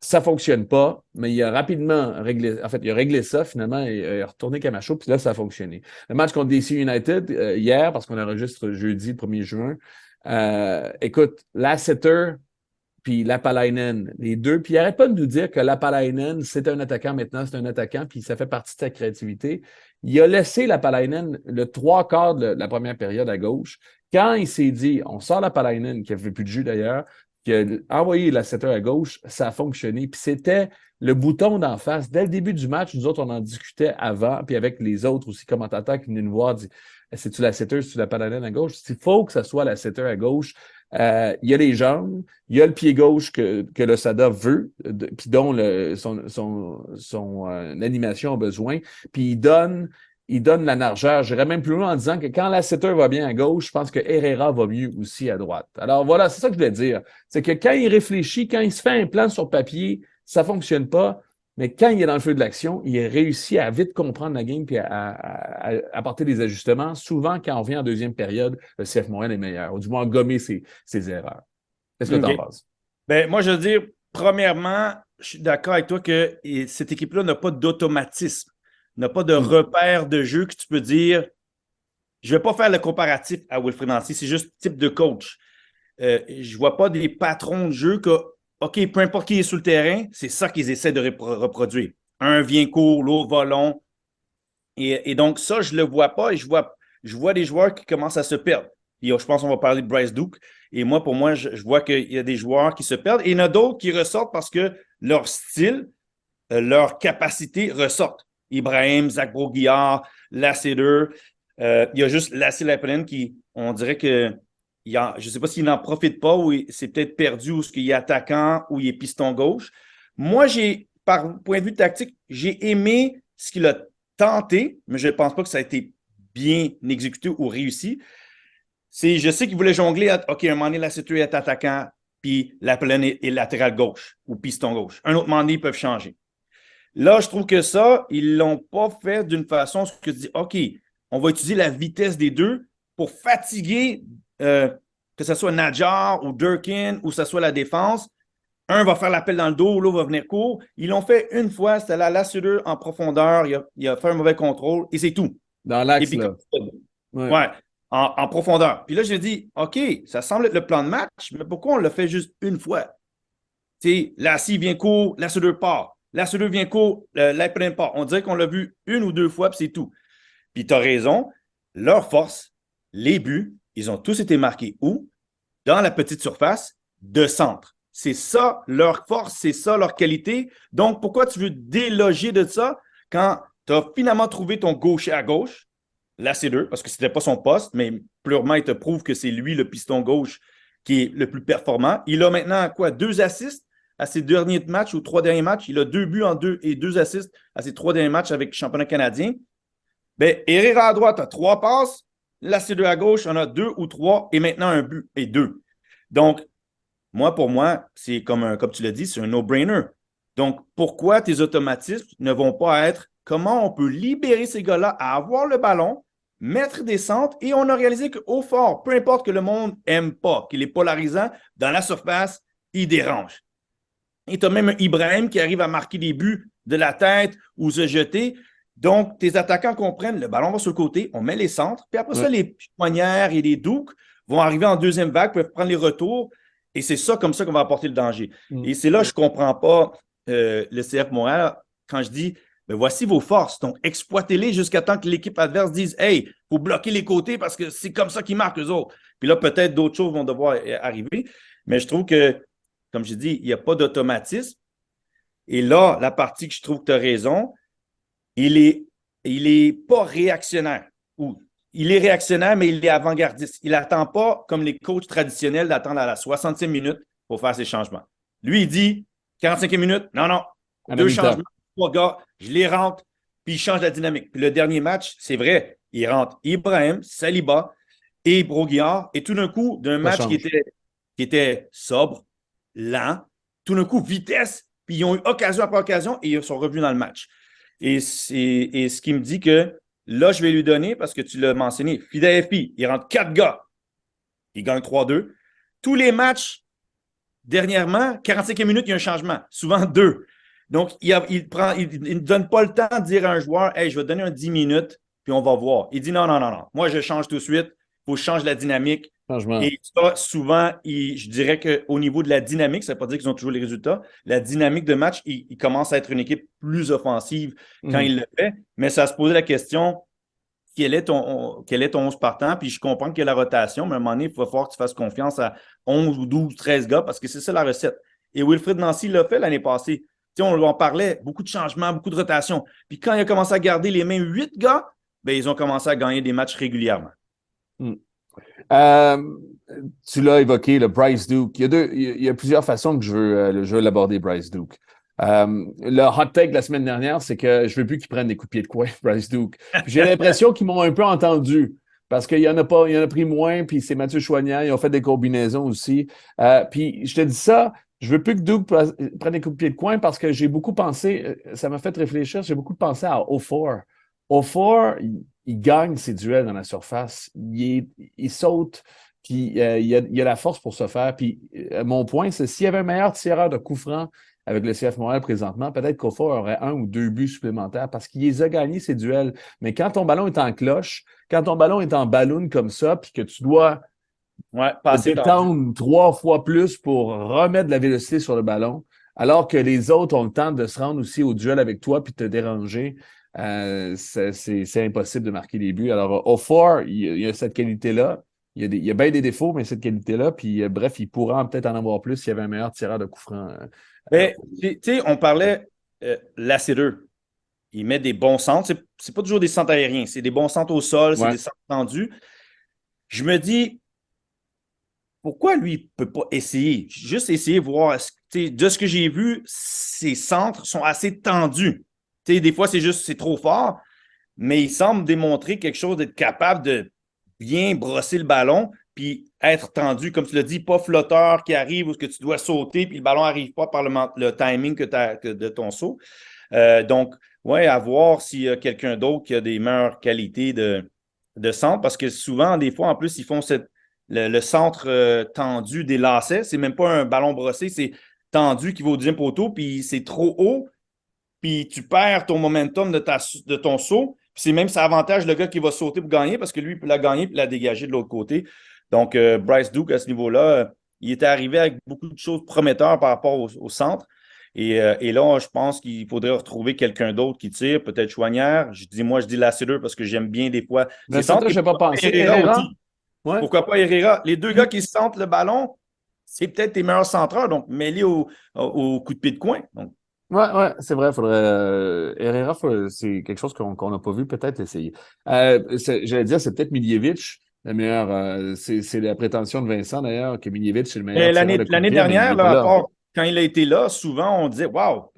Ça ne fonctionne pas, mais il a rapidement réglé, en fait, il a réglé ça finalement et il a retourné Camacho, puis là, ça a fonctionné. Le match contre DC United, hier, parce qu'on enregistre jeudi, le 1er juin, écoute, Lasseter puis Lapalainen, les deux, puis il n'arrête pas de nous dire que Lapalainen, c'est un attaquant maintenant, c'est un attaquant, puis ça fait partie de sa créativité. Il a laissé Lapalainen le 3/4 de la première période à gauche. Quand il s'est dit, on sort Lapalainen, qui n'avait plus de jus d'ailleurs, qui a envoyé la setter à gauche, ça a fonctionné. Puis c'était le bouton d'en face. Dès le début du match, nous autres, on en discutait avant, puis avec les autres aussi commentateurs qui venaient nous voir, dit c'est-tu la setter, c'est-tu la paladine à gauche? Il faut que ça soit la setter à gauche. Il y a les jambes, il y a le pied gauche que Losada veut, puis dont son animation a besoin, puis il donne la largeur. J'irais même plus loin en disant que quand la setter va bien à gauche, je pense que Herrera va mieux aussi à droite. Alors voilà, c'est ça que je voulais dire. C'est que quand il réfléchit, quand il se fait un plan sur papier, ça ne fonctionne pas. Mais quand il est dans le feu de l'action, il réussit à vite comprendre la game et à apporter des ajustements. Souvent, quand on revient en deuxième période, le CF Montréal est meilleur, ou du moins gommer ses erreurs. Qu'est-ce que tu en penses? Ben, moi, je veux dire, premièrement, je suis d'accord avec toi que cette équipe-là n'a pas d'automatisme, n'a pas de repère de jeu que tu peux dire. Je ne vais pas faire le comparatif à Wilfried Nancy, c'est juste type de coach. Je ne vois pas des patrons de jeu que, OK, peu importe qui est sur le terrain, c'est ça qu'ils essaient de reproduire. Un vient court, l'autre va long. Et donc, ça, je ne le vois pas et je vois des joueurs qui commencent à se perdre. Et je pense qu'on va parler de Bryce Duke. Et moi, pour moi, je vois qu'il y a des joueurs qui se perdent. Et il y en a d'autres qui ressortent parce que leur style, leur capacité ressortent. Ibrahim, Zach Broguillard, Lasseter. Il y a juste Lassie Lappinen qui, on dirait que je ne sais pas s'il n'en profite pas ou c'est peut-être perdu ou qu'il est attaquant ou il est piston gauche. Moi, par point de vue tactique, j'ai aimé ce qu'il a tenté, mais je ne pense pas que ça a été bien exécuté ou réussi. Je sais qu'il voulait jongler. OK, un moment donné, Lasseter est attaquant, puis Lappinen est latéral gauche ou piston gauche. Un autre moment donné, ils peuvent changer. Là, je trouve que ça, ils ne l'ont pas fait d'une façon que tu dis, OK, on va utiliser la vitesse des deux pour fatiguer que ce soit Nadjar ou Durkin ou que ce soit la défense. Un va faire l'appel dans le dos, l'autre va venir court. Ils l'ont fait une fois, c'était la Lasseter en profondeur, il a fait un mauvais contrôle et c'est tout. Dans l'axe, là. Ouais, en profondeur. Puis là, j'ai dit, OK, ça semble être le plan de match, mais pourquoi on l'a fait juste une fois? Tu sais, Lassie vient court, Lasseter part. Lasseter vient court, Lappinen part. On dirait qu'on l'a vu une ou deux fois, puis c'est tout. Puis tu as raison, leur force, les buts, ils ont tous été marqués où? Dans la petite surface de centre. C'est ça leur force, c'est ça leur qualité. Donc, pourquoi tu veux déloger de ça quand tu as finalement trouvé ton gaucher à gauche, Lasseter, parce que ce n'était pas son poste, mais purement, il te prouve que c'est lui, le piston gauche, qui est le plus performant. Il a maintenant quoi? 2 assists à ses derniers matchs ou 3 derniers matchs. Il a 2 buts en 2 et 2 assists à ses 3 derniers matchs avec le championnat canadien. Bien, Herrera à droite a 3 passes. Lasseter à gauche en a 2 ou 3 et maintenant un but et 2. Donc, pour moi, c'est comme tu l'as dit, c'est un no-brainer. Donc, pourquoi tes automatismes ne vont pas être comment on peut libérer ces gars-là à avoir le ballon, mettre des centres et on a réalisé qu'au fort, peu importe que le monde n'aime pas, qu'il est polarisant, dans la surface, il dérange. Et tu as même un Ibrahim qui arrive à marquer des buts de la tête ou se jeter. Donc, tes attaquants comprennent, le ballon va sur le côté, on met les centres, puis après ça, les Poignards et les Douks vont arriver en deuxième vague, peuvent prendre les retours, et c'est ça comme ça qu'on va apporter le danger. Et c'est là que je ne comprends pas le CF Montréal quand je dis ben voici vos forces, donc exploitez-les jusqu'à temps que l'équipe adverse dise hey, il faut bloquer les côtés parce que c'est comme ça qu'ils marquent eux autres. Puis là, peut-être d'autres choses vont devoir arriver, mais je trouve que, comme je dis, il n'y a pas d'automatisme. Et là, la partie que je trouve que tu as raison, il est pas réactionnaire. Ou il est réactionnaire, mais il est avant-gardiste. Il n'attend pas, comme les coachs traditionnels, d'attendre à la 65e minute pour faire ses changements. Lui, il dit 45e minute, non, deux changements, 3 gars, je les rentre, puis il change la dynamique. Puis le dernier match, c'est vrai, il rentre Ibrahim, Saliba et Broguillard, et tout d'un coup, d'un match qui était sobre, lent, tout d'un coup, vitesse, puis ils ont eu occasion après occasion et ils sont revenus dans le match. Et ce qui me dit que là, je vais lui donner, parce que tu l'as mentionné, Philadelphie, il rentre 4 gars, il gagne 3-2. Tous les matchs, dernièrement, 45e minute, il y a un changement, souvent 2. Donc, il ne donne pas le temps de dire à un joueur, hey, je vais te donner un 10 minutes, puis on va voir. Il dit non. Moi, je change tout de suite. Il faut que je change la dynamique. Changement. Et ça, souvent, je dirais qu'au niveau de la dynamique, ça ne veut pas dire qu'ils ont toujours les résultats. La dynamique de match, il commence à être une équipe plus offensive quand il le fait. Mais ça se posait la question, quel est ton 11 partant? Puis je comprends qu'il y a la rotation, mais à un moment donné, il va falloir que tu fasses confiance à 11 ou 12, 13 gars parce que c'est ça la recette. Et Wilfried Nancy l'a fait l'année passée. Tu sais, on en parlait, beaucoup de changements, beaucoup de rotation. Puis quand il a commencé à garder les mêmes 8 gars, ben, ils ont commencé à gagner des matchs régulièrement. Tu l'as évoqué, le Bryce Duke. Il y a plusieurs façons que je veux l'aborder, Bryce Duke. Le hot take la semaine dernière, c'est que je veux plus qu'ils prennent des coups de pied de coin, Bryce Duke. J'ai l'impression qu'ils m'ont un peu entendu parce qu'il y en a pris moins, puis c'est Mathieu Choignard, ils ont fait des combinaisons aussi. Puis je te dis ça, je veux plus que Duke prenne des coups de pied de coin parce que j'ai beaucoup pensé, ça m'a fait réfléchir, j'ai beaucoup pensé à O4. O4, il gagne ses duels dans la surface, il saute, puis il a la force pour se faire. Puis mon point, c'est s'il y avait un meilleur tireur de coups francs avec le CF Montréal présentement, peut-être qu'O4 aurait 1 ou 2 buts supplémentaires parce qu'il les a gagnés, ses duels. Mais quand ton ballon est en cloche, quand ton ballon est en ballon comme ça, puis que tu dois t'étendre 3 fois plus pour remettre de la vélocité sur le ballon, alors que les autres ont le temps de se rendre aussi au duel avec toi puis de te déranger, c'est impossible de marquer des buts. Alors, O4, il y a cette qualité-là. Il y a bien des défauts, mais cette qualité-là. Puis, bref, il pourra peut-être en avoir plus s'il y avait un meilleur tireur de coups francs. Mais, tu sais, on parlait Lassiter. Il met des bons centres. C'est pas toujours des centres aériens. C'est des bons centres au sol, c'est des centres tendus. Je me dis, pourquoi lui, il ne peut pas essayer? Juste essayer de voir. De ce que j'ai vu, ses centres sont assez tendus. Des fois, c'est trop fort, mais il semble démontrer quelque chose d'être capable de bien brosser le ballon puis être tendu, comme tu l'as dit, pas flotteur qui arrive où que tu dois sauter puis le ballon n'arrive pas par le timing de ton saut. Donc, ouais, à voir s'il y a quelqu'un d'autre qui a des meilleures qualités de centre parce que souvent, des fois, en plus, ils font le centre tendu des lacets. C'est même pas un ballon brossé, c'est tendu qui va au deuxième poteau puis c'est trop haut. Puis tu perds ton momentum de ton saut. Puis c'est même ça avantage le gars qui va sauter pour gagner parce que lui, il peut la gagner et la dégager de l'autre côté. Donc, Bryce Duke, à ce niveau-là, il était arrivé avec beaucoup de choses prometteurs par rapport au centre. Et là, je pense qu'il faudrait retrouver quelqu'un d'autre qui tire, peut-être Choignard. Je dis Lassiter parce que j'aime bien des fois. Mais ça, je n'ai pas pensé. Herrera. Ouais. Pourquoi pas Herrera? Les deux gars qui sentent le ballon, c'est peut-être tes meilleurs centreurs. Donc, mets-les au coup de pied de coin. Donc, ouais, c'est vrai. Herrera, c'est quelque chose qu'on n'a pas vu, peut-être essayer. J'allais dire, c'est peut-être Miljevic, le meilleur. C'est la prétention de Vincent, d'ailleurs, que Miljevic, c'est le meilleur. L'année dernière, là, quand il a été là, souvent, on disait waouh,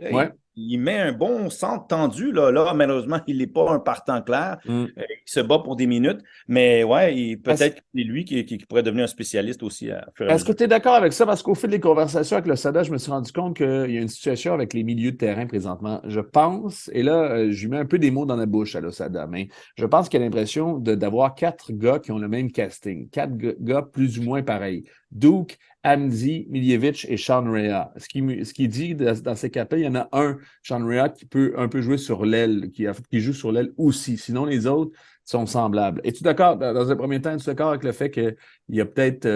il met un bon centre tendu. Là malheureusement, il n'est pas un partant clair. Il se bat pour des minutes. Mais ouais, peut-être que c'est lui qui pourrait devenir un spécialiste aussi à fur et à Est-ce que mesure. tu es d'accord avec ça? Parce qu'au fil des conversations avec le SADA, je me suis rendu compte qu'il y a une situation avec les milieux de terrain présentement. Je pense, et là, je lui mets un peu des mots dans la bouche à l'OSADA, mais je pense qu'il a l'impression d'avoir 4 gars qui ont le même casting. 4 gars plus ou moins pareils. Duke, Hamdi, Miljevic et Sean Rea. Ce qu'il dit dans ces 4-là, il y en a un, Sean Rea, qui peut un peu jouer sur l'aile, qui joue sur l'aile aussi. Sinon, les autres sont semblables. Es-tu d'accord, dans un premier temps, es-tu d'accord avec le fait qu'il y a peut-être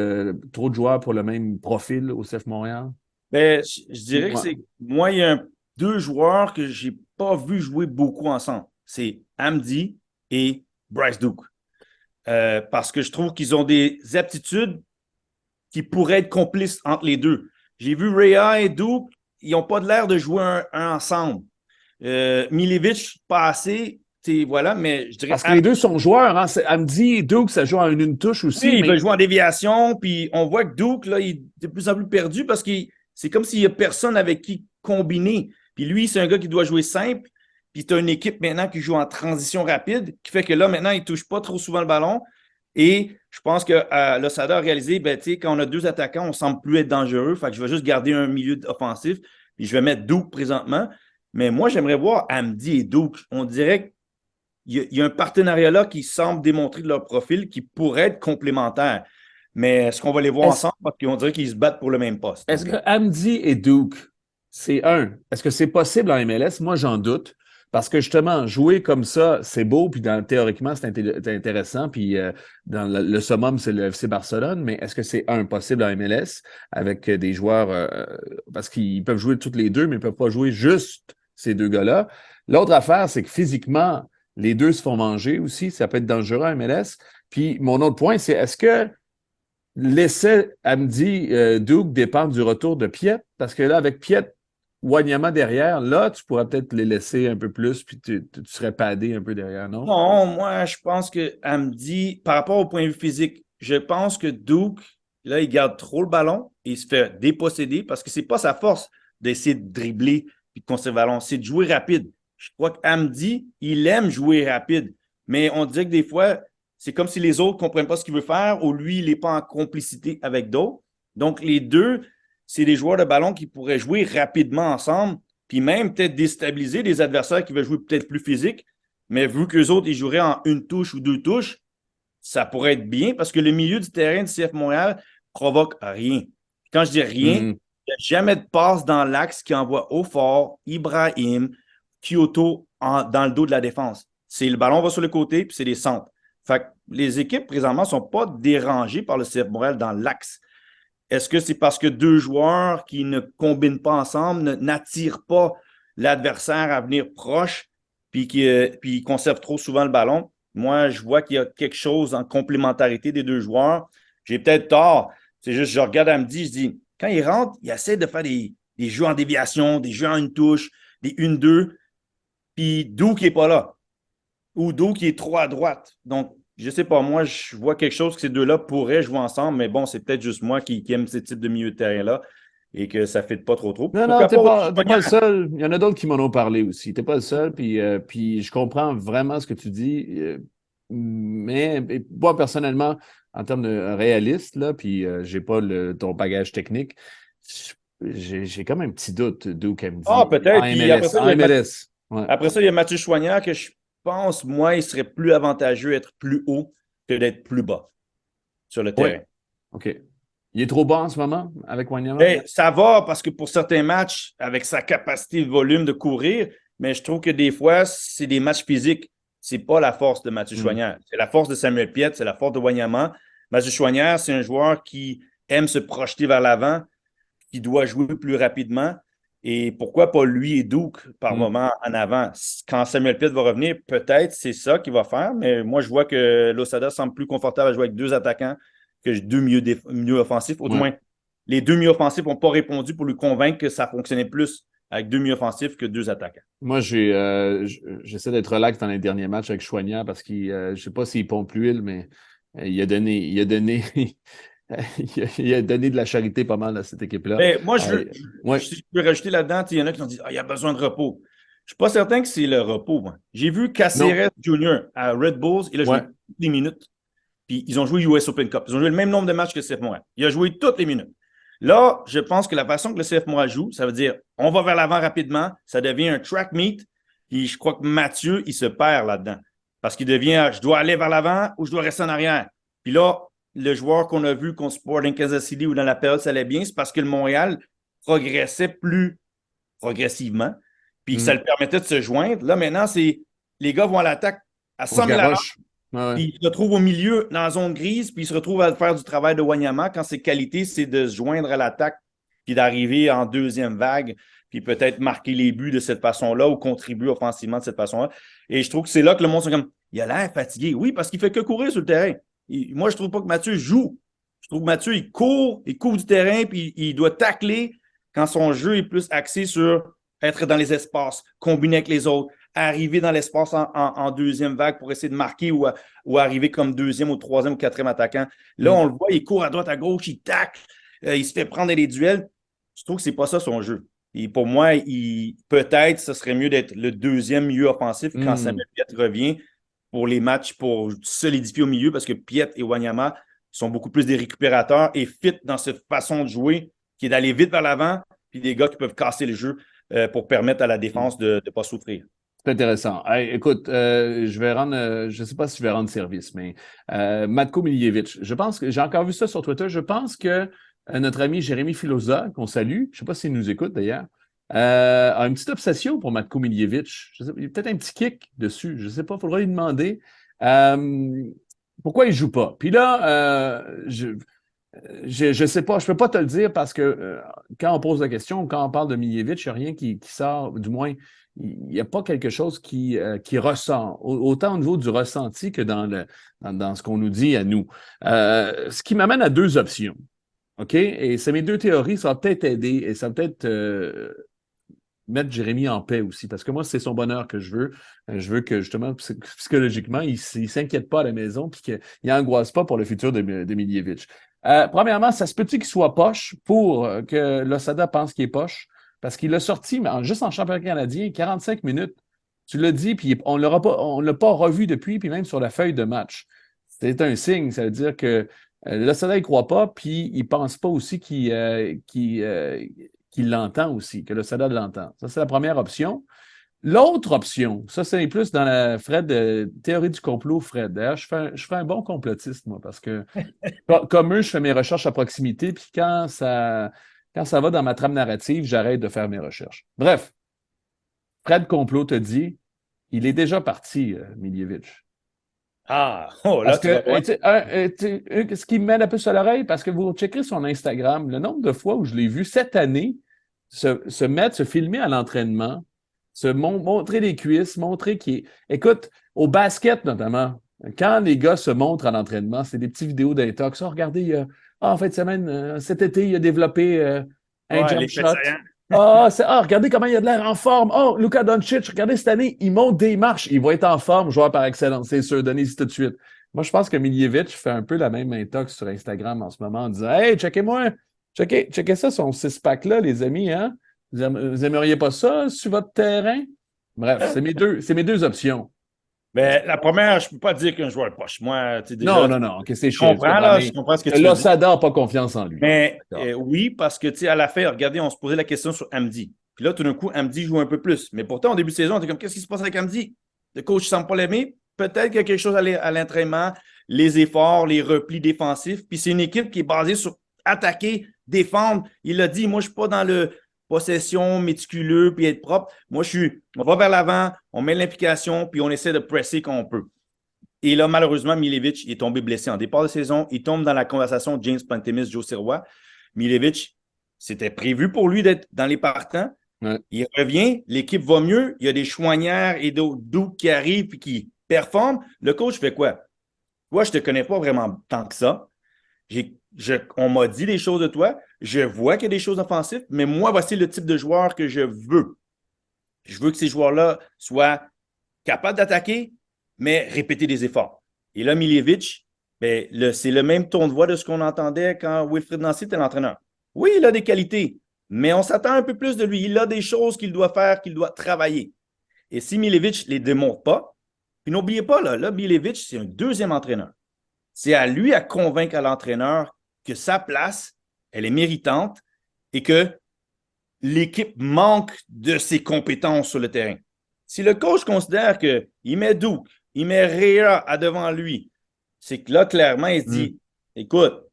trop de joueurs pour le même profil au CF Montréal? Ben, je dirais que Ouais. c'est. Moi, il y a deux joueurs que je n'ai pas vu jouer beaucoup ensemble. C'est Hamdi et Bryce Duke. Parce que je trouve qu'ils ont des aptitudes qui pourraient être complices entre les deux. J'ai vu Rhea et Duke, ils n'ont pas de l'air de jouer un ensemble. Miljevic, pas assez, voilà, mais je dirais Parce que les deux sont joueurs. Hein? Hamdi et Duke, ça joue en une touche oui, aussi, il veut mais jouer en déviation, puis on voit que Duke, là, il est de plus en plus perdu parce que c'est comme s'il n'y a personne avec qui combiner. Puis lui, c'est un gars qui doit jouer simple, puis tu as une équipe maintenant qui joue en transition rapide, qui fait que là, maintenant, il ne touche pas trop souvent le ballon. Et je pense que l'Osada a réalisé, ben, quand on a deux attaquants, on ne semble plus être dangereux. Fait que je vais juste garder un milieu offensif, puis je vais mettre Duke présentement. Mais moi, j'aimerais voir Hamdi et Duke. On dirait qu'il y a un partenariat là qui semble démontrer de leur profil qui pourrait être complémentaire. Mais est-ce qu'on va les voir est-ce ensemble? Parce qu'on dirait qu'ils se battent pour le même poste. est-ce que Hamdi et Duke, est-ce que c'est possible en MLS? Moi, j'en doute. Parce que justement, jouer comme ça, c'est beau, puis théoriquement, c'est intéressant, puis dans le summum, c'est le FC Barcelone, mais est-ce que c'est possible en MLS avec des joueurs, parce qu'ils peuvent jouer toutes les deux, mais ils ne peuvent pas jouer juste ces 2 gars-là. L'autre affaire, c'est que physiquement, les deux se font manger aussi, ça peut être dangereux en MLS. Puis mon autre point, c'est est-ce que l'essai Hamdi Duke dépend du retour de Piet? Parce que là, avec Piet, Wanyama derrière, là, tu pourrais peut-être les laisser un peu plus, puis tu serais padé un peu derrière, non? Non, moi, je pense que Hamdi, par rapport au point de vue physique, je pense que Duke, là, il garde trop le ballon et il se fait déposséder parce que c'est pas sa force d'essayer de dribbler et de conserver le ballon, c'est de jouer rapide. Je crois que Hamdi, il aime jouer rapide, mais on dirait que des fois, c'est comme si les autres ne comprennent pas ce qu'il veut faire ou lui, il n'est pas en complicité avec d'autres. Donc, les deux, c'est des joueurs de ballon qui pourraient jouer rapidement ensemble, puis même peut-être déstabiliser des adversaires qui veulent jouer peut-être plus physique. Mais vu qu'eux autres, ils joueraient en une touche ou deux touches, ça pourrait être bien parce que le milieu du terrain du CF Montréal provoque rien. Quand je dis rien, il Mm. n'y a jamais de passe dans l'axe qui envoie au fort Ibrahim, Kyoto dans le dos de la défense. C'est le ballon va sur le côté, puis c'est les centres. Fait que les équipes, présentement, ne sont pas dérangées par le CF Montréal dans l'axe. Est-ce que c'est parce que deux joueurs qui ne combinent pas ensemble n'attirent pas l'adversaire à venir proche puis ils conservent trop souvent le ballon? Moi, je vois qu'il y a quelque chose en complémentarité des deux joueurs. J'ai peut-être tort. C'est juste, je regarde Hamdi, je dis, quand il rentre, il essaie de faire des jeux en déviation, des jeux en une touche, des 1-2, puis Douk n'est pas là. Ou Douk est trop à droite. Donc, je sais pas, moi, je vois quelque chose que ces deux-là pourraient jouer ensemble, mais bon, c'est peut-être juste moi qui aime ce type de milieu de terrain-là et que ça ne fit pas trop. Non, non, Pourquoi pas t'es pas le seul. Il y en a d'autres qui m'en ont parlé aussi. T'es pas le seul, puis je comprends vraiment ce que tu dis. Mais moi, personnellement, en termes de réaliste, là, puis j'ai pas ton bagage technique, j'ai quand même un petit doute d'où qu'elle me Ah, dit. En peut-être. Puis MLS. En MLS. Ouais. après ça, il y a Mathieu Choignard que je pense, moi, il serait plus avantageux d'être plus haut que d'être plus bas sur le Oui. terrain. OK. Il est trop bas en ce moment avec Wanyama? Ben, ça va parce que pour certains matchs, avec sa capacité de volume de courir, mais je trouve que des fois, c'est des matchs physiques. C'est pas la force de Mathieu Choignard. C'est la force de Samuel Piette, c'est la force de Wanyama. Mathieu Choignard, c'est un joueur qui aime se projeter vers l'avant, qui doit jouer plus rapidement. Et pourquoi pas lui et Duke par moment en avant? Quand Samuel Piette va revenir, peut-être c'est ça qu'il va faire, mais moi, je vois que l'Osada semble plus confortable à jouer avec deux attaquants que deux milieux offensifs. Au Ouais. moins, les deux milieux offensifs n'ont pas répondu pour lui convaincre que ça fonctionnait plus avec deux milieux offensifs que deux attaquants. Moi, j'essaie d'être relax dans les derniers matchs avec Choignard parce qu'il, je sais pas s'il pompe l'huile, mais il a donné il a donné de la charité pas mal à cette équipe-là. Mais moi, Ouais. si je peux rajouter là-dedans, il y en a qui ont dit il y a besoin de repos. Je ne suis pas certain que c'est le repos. Moi. J'ai vu Non. Caceres Jr. à Red Bulls, il a joué Ouais. toutes les minutes. Puis ils ont joué US Open Cup. Ils ont joué le même nombre de matchs que le CF Montréal. Il a joué toutes les minutes. Là, je pense que la façon que le CF Montréal joue, ça veut dire on va vers l'avant rapidement, ça devient un track meet. Puis je crois que Mathieu, il se perd là-dedans. Parce qu'il devient je dois aller vers l'avant ou je dois rester en arrière. Puis là, le joueur qu'on a vu contre Sporting Kansas City ou dans la période, ça allait bien, c'est parce que le Montréal progressait plus progressivement. Puis ça le permettait de se joindre. Là, maintenant, c'est les gars vont à l'attaque à On se 100 000 à l'heure. Ouais. Puis il se retrouve au milieu, dans la zone grise, puis il se retrouve à faire du travail de Wanyama quand ses qualités, c'est de se joindre à l'attaque, puis d'arriver en deuxième vague, puis peut-être marquer les buts de cette façon-là ou contribuer offensivement de cette façon-là. Et je trouve que c'est là que le monde sont comme, il a l'air fatigué. Oui, parce qu'il fait que courir sur le terrain. Moi, je trouve pas que Mathieu joue. Je trouve que Mathieu, il court du terrain, puis il doit tacler quand son jeu est plus axé sur être dans les espaces, combiner avec les autres, arriver dans l'espace en deuxième vague pour essayer de marquer ou arriver comme deuxième ou troisième ou quatrième attaquant. Là, on le voit, il court à droite, à gauche, il tacle, il se fait prendre dans les duels. Je trouve que c'est pas ça son jeu. Et pour moi, peut-être ce serait mieux d'être le deuxième milieu offensif quand Samuel Piet revient pour les matchs pour solidifier au milieu parce que Piet et Wanyama sont beaucoup plus des récupérateurs et fit dans cette façon de jouer qui est d'aller vite vers l'avant puis des gars qui peuvent casser le jeu pour permettre à la défense de ne pas souffrir. C'est intéressant. Hey, écoute, je vais rendre, je ne sais pas si je vais rendre service, mais Matko Miljevic, je pense que j'ai encore vu ça sur Twitter. Je pense que notre ami Jérémy Filosa, qu'on salue, je ne sais pas s'il nous écoute d'ailleurs, a une petite obsession pour Matko Miljevic. Il y a peut-être un petit kick dessus. Je ne sais pas, il faudra lui demander pourquoi il ne joue pas. Puis là, je ne sais pas, je ne peux pas te le dire parce que quand on pose la question, quand on parle de Miljevic, il n'y a rien qui sort, du moins, il n'y a pas quelque chose qui ressort, autant au niveau du ressenti que dans ce qu'on nous dit à nous. Ce qui m'amène à deux options. OK? Et c'est mes deux théories, ça va peut-être aider et ça va peut-être mettre Jérémy en paix aussi, parce que moi, c'est son bonheur que je veux. Je veux que, justement, psychologiquement, il ne s'inquiète pas à la maison puis qu'il n'angoisse pas pour le futur de Miljevic. Premièrement, ça se peut-il qu'il soit poche pour que l'Osada pense qu'il est poche? Parce qu'il l'a sorti, mais juste en championnat canadien, 45 minutes. Tu l'as dit, puis on ne l'a pas revu depuis, puis même sur la feuille de match. C'est un signe, ça veut dire que l'Osada, il ne croit pas, puis il ne pense pas aussi qu'il l'entend aussi, que l'Osada l'entend. Ça, c'est la première option. L'autre option, ça, c'est plus dans la théorie du complot, Fred. D'ailleurs, je fais un bon complotiste, moi, parce que comme eux, je fais mes recherches à proximité, puis quand ça va dans ma trame narrative, j'arrête de faire mes recherches. Bref, Fred Complot te dit, il est déjà parti, Miljevic. Là, parce que, ce qui me met la puce à l'oreille, parce que vous checkerez son Instagram, le nombre de fois où je l'ai vu cette année se filmer à l'entraînement, montrer les cuisses, montrer qu'il est... Écoute, au basket notamment, quand les gars se montrent à l'entraînement, c'est des petites vidéos d'intox. Oh, regardez, en fin de semaine, cet été, il a développé un jump shot. Regardez comment il a de l'air en forme. Oh, Luka Doncic, regardez cette année, il monte des marches. Il va être en forme, joueur par excellence, c'est sûr. Donnez-y tout de suite. Moi, je pense que Miljevic fait un peu la même intox sur Instagram en ce moment en disant Hey, checkez-moi, checkez ça, son six-pack-là, les amis. Hein? Vous aimeriez pas ça sur votre terrain? Bref, c'est mes deux options. Mais la première, je ne peux pas dire qu'un joueur poche. Moi, tu sais, déjà. Non, que c'est je comprends ce que tu veux dire. L'Osada n'a pas confiance en lui. Mais oui, parce que, tu sais, à la fin, regardez, on se posait la question sur Hamdi. Puis là, tout d'un coup, Hamdi joue un peu plus. Mais pourtant, au début de saison, on était comme, qu'est-ce qui se passe avec Hamdi? Le coach ne semble pas l'aimer. Peut-être qu'il y a quelque chose à l'entraînement, les efforts, les replis défensifs. Puis c'est une équipe qui est basée sur attaquer, défendre. Il a dit, moi, je ne suis pas dans le possession, méticuleux, puis être propre. Moi, on va vers l'avant, on met l'implication, puis on essaie de presser quand on peut. Et là, malheureusement, Miljevic est tombé blessé en départ de saison. Il tombe dans la conversation James Pantemis, Joe Sirois. Miljevic, c'était prévu pour lui d'être dans les partants. Ouais. Il revient, l'équipe va mieux. Il y a des Chouanières et d'autres qui arrivent et qui performent. Le coach fait quoi? Toi, je ne te connais pas vraiment tant que ça. On m'a dit des choses de toi. Je vois qu'il y a des choses offensives, mais moi, voici le type de joueur que je veux. Je veux que ces joueurs-là soient capables d'attaquer, mais répéter des efforts. Et là, Miljevic, Ben, c'est le même ton de voix de ce qu'on entendait quand Wilfried Nancy était l'entraîneur. Oui, il a des qualités, mais on s'attend un peu plus de lui. Il a des choses qu'il doit faire, qu'il doit travailler. Et si Milevic ne les démontre pas, puis n'oubliez pas, là Milevic, c'est un deuxième entraîneur. C'est à lui à convaincre à l'entraîneur que sa place, elle est méritante et que l'équipe manque de ses compétences sur le terrain. Si le coach considère qu'il met Duke, il met Rea à devant lui, c'est que là, clairement, il se dit écoute,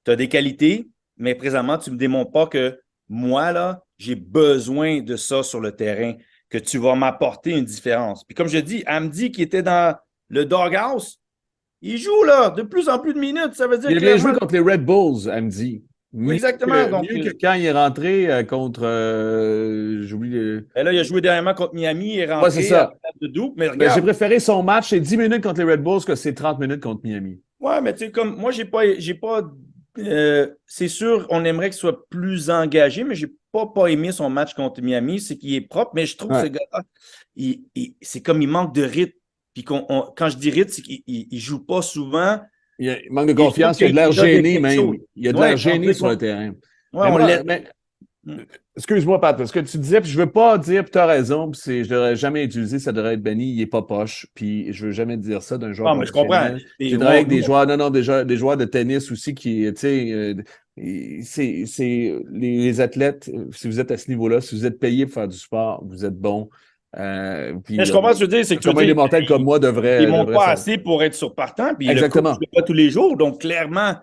tu as des qualités, mais présentement, tu ne me démontres pas que moi, là, j'ai besoin de ça sur le terrain, que tu vas m'apporter une différence. Puis comme je dis, Hamdi qui était dans le doghouse, il joue là de plus en plus de minutes. Ça veut dire il a bien joué contre les Red Bulls, Hamdi. Oui, exactement. Mieux que quand il est rentré contre. J'oublie. Et là, il a joué dernièrement contre Miami, il est rentré ouais, c'est ça. de Duke. Mais regarde, j'ai préféré son match, c'est 10 minutes contre les Red Bulls que c'est 30 minutes contre Miami. Ouais, mais tu sais, comme moi, j'ai pas c'est sûr, on aimerait qu'il soit plus engagé, mais j'ai pas aimé son match contre Miami. C'est qu'il est propre, mais je trouve que ce gars-là, c'est comme il manque de rythme. Puis quand je dis rythme, c'est qu'il joue pas souvent. Il manque de confiance, il a de l'air gêné même. Il a de l'air gêné sur le terrain. Ouais, excuse-moi, Pat, parce que tu disais, puis je veux pas dire, puis tu as raison, puis je n'aurais jamais utilisé, ça devrait être banni, il est pas poche, puis je veux jamais dire ça d'un joueur. Ah, mais je comprends. J'ai travaillé avec des joueurs, des joueurs de tennis aussi qui, tu sais, c'est les athlètes, si vous êtes à ce niveau-là, si vous êtes payé pour faire du sport, vous êtes bon. Puis, mais je comprends ce que tu veux dire, c'est que tu veux dire, mortels comme moi devraient. Ils ne montent pas assez pour être sur partant, puis exactement. Le coach ne pas tous les jours, donc clairement,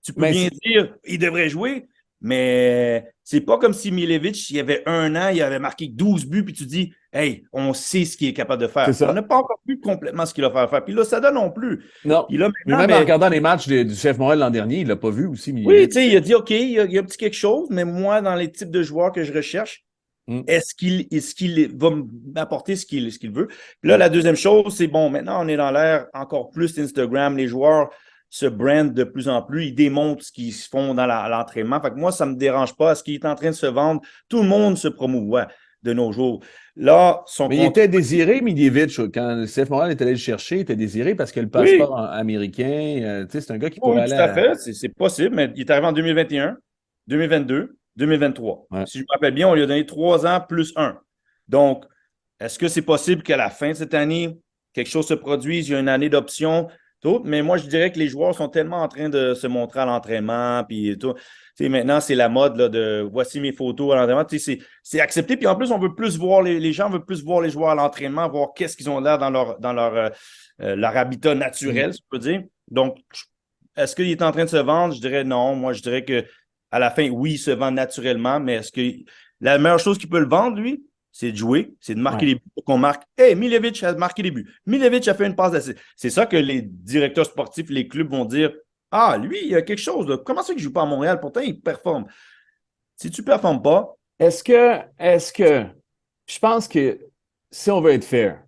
tu peux bien dire il devrait jouer, mais c'est pas comme si Milevic, il y avait 1 an, il avait marqué 12 buts, puis tu dis hey, on sait ce qu'il est capable de faire. On n'a pas encore vu complètement ce qu'il a fait à faire. Puis là, ça donne non plus. Non. Puis là, mais même en regardant les matchs du CF Montréal l'an dernier, il ne l'a pas vu aussi. Oui, tu sais, il a dit OK, il y a un petit quelque chose, mais moi, dans les types de joueurs que je recherche, est-ce qu'il va m'apporter ce qu'il veut? Puis là, la deuxième chose, c'est bon, maintenant, on est dans l'ère encore plus Instagram. Les joueurs se brandent de plus en plus. Ils démontrent ce qu'ils font dans l'entraînement. Fait que moi, ça ne me dérange pas. Ce qui est en train de se vendre, tout le monde se promouvoit de nos jours. Là, il était désiré, Miljevic, quand le CF Montréal est allé le chercher, il était désiré parce que le passeport américain, tu sais, c'est un gars qui pourrait aller. Tout à fait, c'est possible, mais il est arrivé en 2021, 2022, 2023. Ouais. Si je me rappelle bien, on lui a donné 3 ans plus 1. Donc, est-ce que c'est possible qu'à la fin de cette année, quelque chose se produise, il y a une année d'option, tout? Mais moi, je dirais que les joueurs sont tellement en train de se montrer à l'entraînement, puis tout. T'sais, maintenant, c'est la mode là, de voici mes photos à l'entraînement. C'est accepté. Puis en plus, on veut plus voir les gens veulent plus voir les joueurs à l'entraînement, voir qu'est-ce qu'ils ont l'air dans leur habitat naturel, si on peut dire. Donc, est-ce qu'il est en train de se vendre? Je dirais non. Moi, je dirais qu'à la fin, oui, il se vend naturellement, mais est-ce que la meilleure chose qu'il peut le vendre, lui, c'est de jouer, c'est de marquer les buts pour qu'on marque. Hey, Milevic a marqué des buts. Milevic a fait une passe d'assist. C'est ça que les directeurs sportifs, les clubs vont dire. Ah, lui, il y a quelque chose. Là. Comment ça qu'il ne joue pas à Montréal? Pourtant, il performe. Si tu ne performes pas. Est-ce que je pense que si on veut être fair,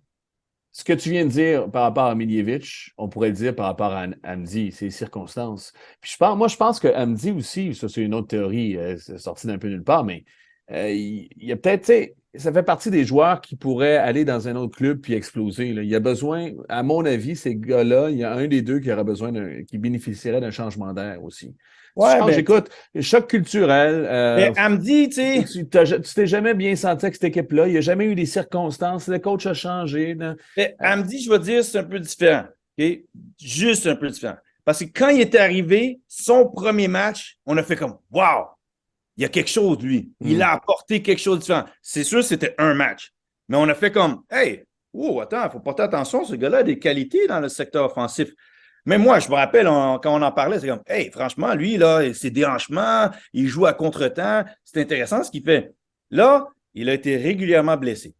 ce que tu viens de dire par rapport à Miljevic, on pourrait le dire par rapport à Hamdi, c'est les circonstances. Puis je pense que Hamdi aussi, ça c'est une autre théorie sortie d'un peu nulle part, mais il y a peut-être, tu sais, ça fait partie des joueurs qui pourraient aller dans un autre club puis exploser. Là. Il y a besoin, à mon avis, ces gars-là, il y a un des deux qui aurait besoin qui bénéficierait d'un changement d'air aussi. Ouais, j'écoute, choc culturel. Mais Hamdi, tu sais. Tu t'es jamais bien senti avec cette équipe-là. Il n'y a jamais eu des circonstances. Le coach a changé. Mais Hamdi, je vais dire, c'est un peu différent. Okay? Juste un peu différent. Parce que quand il était arrivé, son premier match, on a fait comme wow! Il y a quelque chose, lui. Il a apporté quelque chose de différent. C'est sûr, c'était un match. Mais on a fait comme, hey, oh, attends, il faut porter attention, ce gars-là a des qualités dans le secteur offensif. Mais moi, je me rappelle, quand on en parlait, c'est comme, hey, franchement, lui, là, c'est déhanchement, il joue à contre-temps. C'est intéressant ce qu'il fait. Là, il a été régulièrement blessé.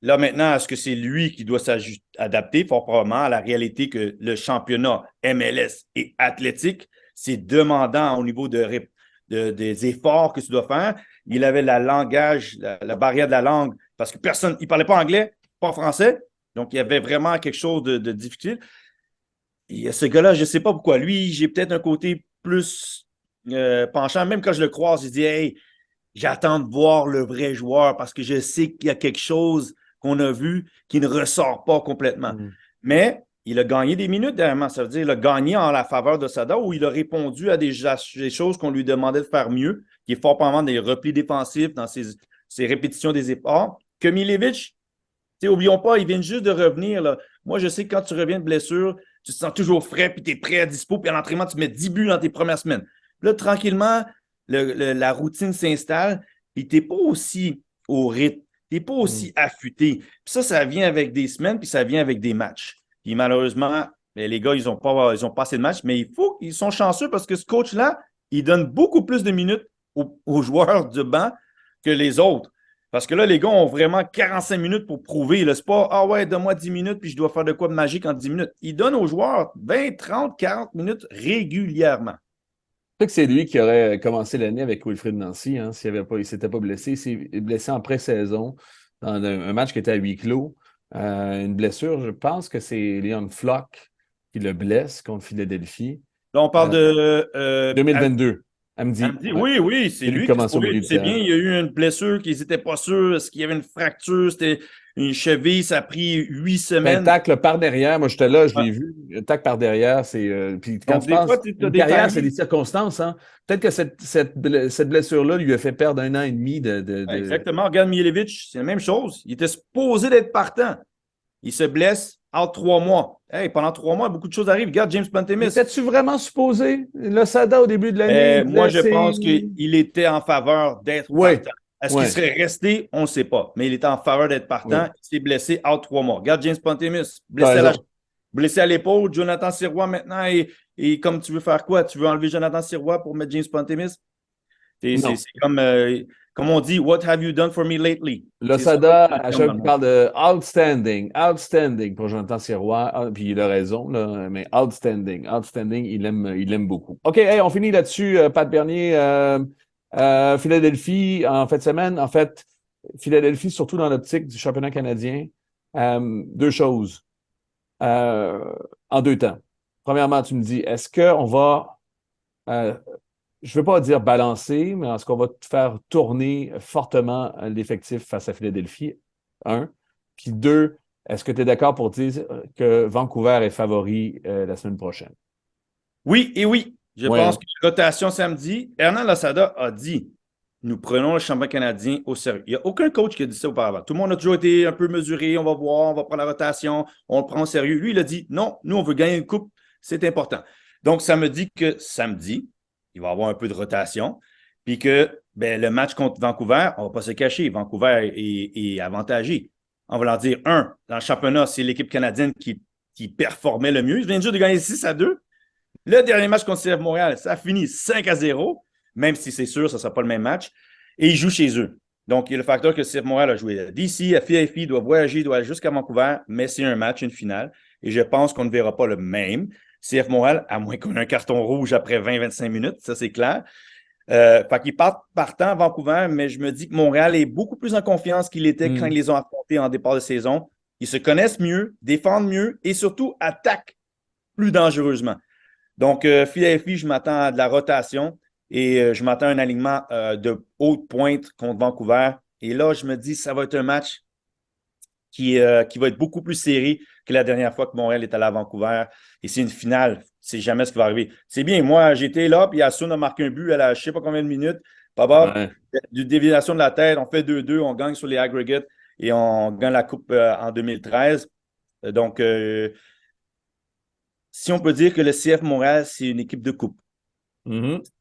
Là, maintenant, est-ce que c'est lui qui doit s'adapter, fort probablement, à la réalité que le championnat MLS est athlétique? C'est demandant au niveau des efforts que tu dois faire. Il avait la barrière de la langue, parce que il ne parlait pas anglais, pas français. Donc, il y avait vraiment quelque chose de difficile. Et ce gars-là, je ne sais pas pourquoi. Lui, j'ai peut-être un côté plus penchant. Même quand je le croise, je dis, hey, j'attends de voir le vrai joueur parce que je sais qu'il y a quelque chose qu'on a vu qui ne ressort pas complètement. Mais il a gagné des minutes dernièrement. Ça veut dire qu'il a gagné en la faveur de Sada ou il a répondu à des choses qu'on lui demandait de faire mieux, qui est fort pendant des replis défensifs dans ses répétitions des efforts. Que Milevic, oublions pas, il vient juste de revenir. Là. Moi, je sais que quand tu reviens de blessure, tu te sens toujours frais, puis tu es prêt à dispo, puis à l'entraînement, tu mets 10 buts dans tes premières semaines. Puis là, tranquillement, la routine s'installe, puis tu n'es pas aussi au rythme, tu n'es pas aussi affûté. Puis ça vient avec des semaines, puis ça vient avec des matchs. Puis malheureusement, les gars, ils n'ont pas assez de matchs, mais ils sont chanceux parce que ce coach-là, il donne beaucoup plus de minutes aux joueurs du banc que les autres. Parce que là, les gars ont vraiment 45 minutes pour prouver. Ce n'est pas « Ah ouais, donne-moi 10 minutes puis je dois faire de quoi de magique en 10 minutes. » Il donne aux joueurs 20, 30, 40 minutes régulièrement. Je crois que c'est lui qui aurait commencé l'année avec Wilfried Nancy, hein, s'il ne s'était pas blessé. Il s'est blessé en pré-saison dans un match qui était à huis clos. Une blessure, je pense que c'est Leon Flock qui le blesse contre Philadelphie. Là, on parle de... 2022. Amdi. Oui, c'est lui qui commence au milieu du terrain. C'est bien, il y a eu une blessure qu'ils n'étaient pas sûrs. Est-ce qu'il y avait une fracture? C'était une cheville, ça a pris 8 semaines. Un tacle par derrière, moi j'étais là, je l'ai vu. Un tacle par derrière, c'est. Puis quand tu penses, une carrière, c'est des circonstances. Hein? Peut-être que cette blessure-là lui a fait perdre 1 an et demi de... Exactement. Regarde Milevic, c'est la même chose. Il était supposé d'être partant. Il se blesse. Out 3 mois. Hey, pendant 3 mois, beaucoup de choses arrivent. Regarde James Pantemis. Étais-tu vraiment supposé? Le Sada au début de l'année. Moi, je pense qu'il était en faveur d'être partant. Est-ce qu'il serait resté? On ne sait pas. Mais il était en faveur d'être partant. Il s'est blessé out 3 mois. Regarde James Pantemis. Blessé à l'épaule. Jonathan Sirois maintenant. Et comme tu veux faire quoi? Tu veux enlever Jonathan Sirois pour mettre James Pantemis? C'est comme on dit, what have you done for me lately? Le Sada, à chaque fois, parle de outstanding pour Jonathan Sirois, puis il a raison, là, mais outstanding, il aime beaucoup. OK, hey, on finit là-dessus, Pat Bernier. Philadelphie, en fin de semaine, Philadelphie, surtout dans l'optique du championnat canadien, 2 choses en 2 temps. Premièrement, tu me dis, est-ce qu'on va... je ne veux pas dire balancer, mais est-ce qu'on va faire tourner fortement l'effectif face à Philadelphie? 1. Puis 2, est-ce que tu es d'accord pour dire que Vancouver est favori la semaine prochaine? Oui et oui. Je pense que la rotation samedi, Hernan Losada a dit « Nous prenons le championnat canadien au sérieux ». Il n'y a aucun coach qui a dit ça auparavant. Tout le monde a toujours été un peu mesuré. On va voir, on va prendre la rotation, on le prend au sérieux. Lui, il a dit « Non, nous, on veut gagner une coupe. C'est important. » Donc, ça me dit que samedi, il va y avoir un peu de rotation. Puis que le match contre Vancouver, on ne va pas se cacher. Vancouver est avantagé. En voulant dire, dans le championnat, c'est l'équipe canadienne qui performait le mieux. Ils viennent juste de gagner 6-2. Le dernier match contre CF Montréal, ça a fini 5-0, même si c'est sûr, ça ne sera pas le même match. Et ils jouent chez eux. Donc, il y a le facteur que CF Montréal a joué d'ici, à Philadelphie, doit voyager, doit aller jusqu'à Vancouver, mais c'est un match, une finale. Et je pense qu'on ne verra pas le même. CF Montréal, à moins qu'on ait un carton rouge après 20-25 minutes, ça c'est clair. Fait qu'ils partant à Vancouver, mais je me dis que Montréal est beaucoup plus en confiance qu'il était quand ils les ont affrontés en départ de saison. Ils se connaissent mieux, défendent mieux et surtout attaquent plus dangereusement. Donc, Philadelphie, je m'attends à de la rotation et je m'attends à un alignement de haute pointe contre Vancouver. Et là, je me dis ça va être un match qui va être beaucoup plus serré que la dernière fois que Montréal est allé à Vancouver. Et c'est une finale. C'est jamais ce qui va arriver. C'est bien, moi, j'étais là, puis Assun a marqué un but à la je ne sais pas combien de minutes. Du déviation de la tête, on fait 2-2, on gagne sur les aggregates et on gagne la Coupe en 2013. Donc, si on peut dire que le CF Montréal, c'est une équipe de coupe. C'est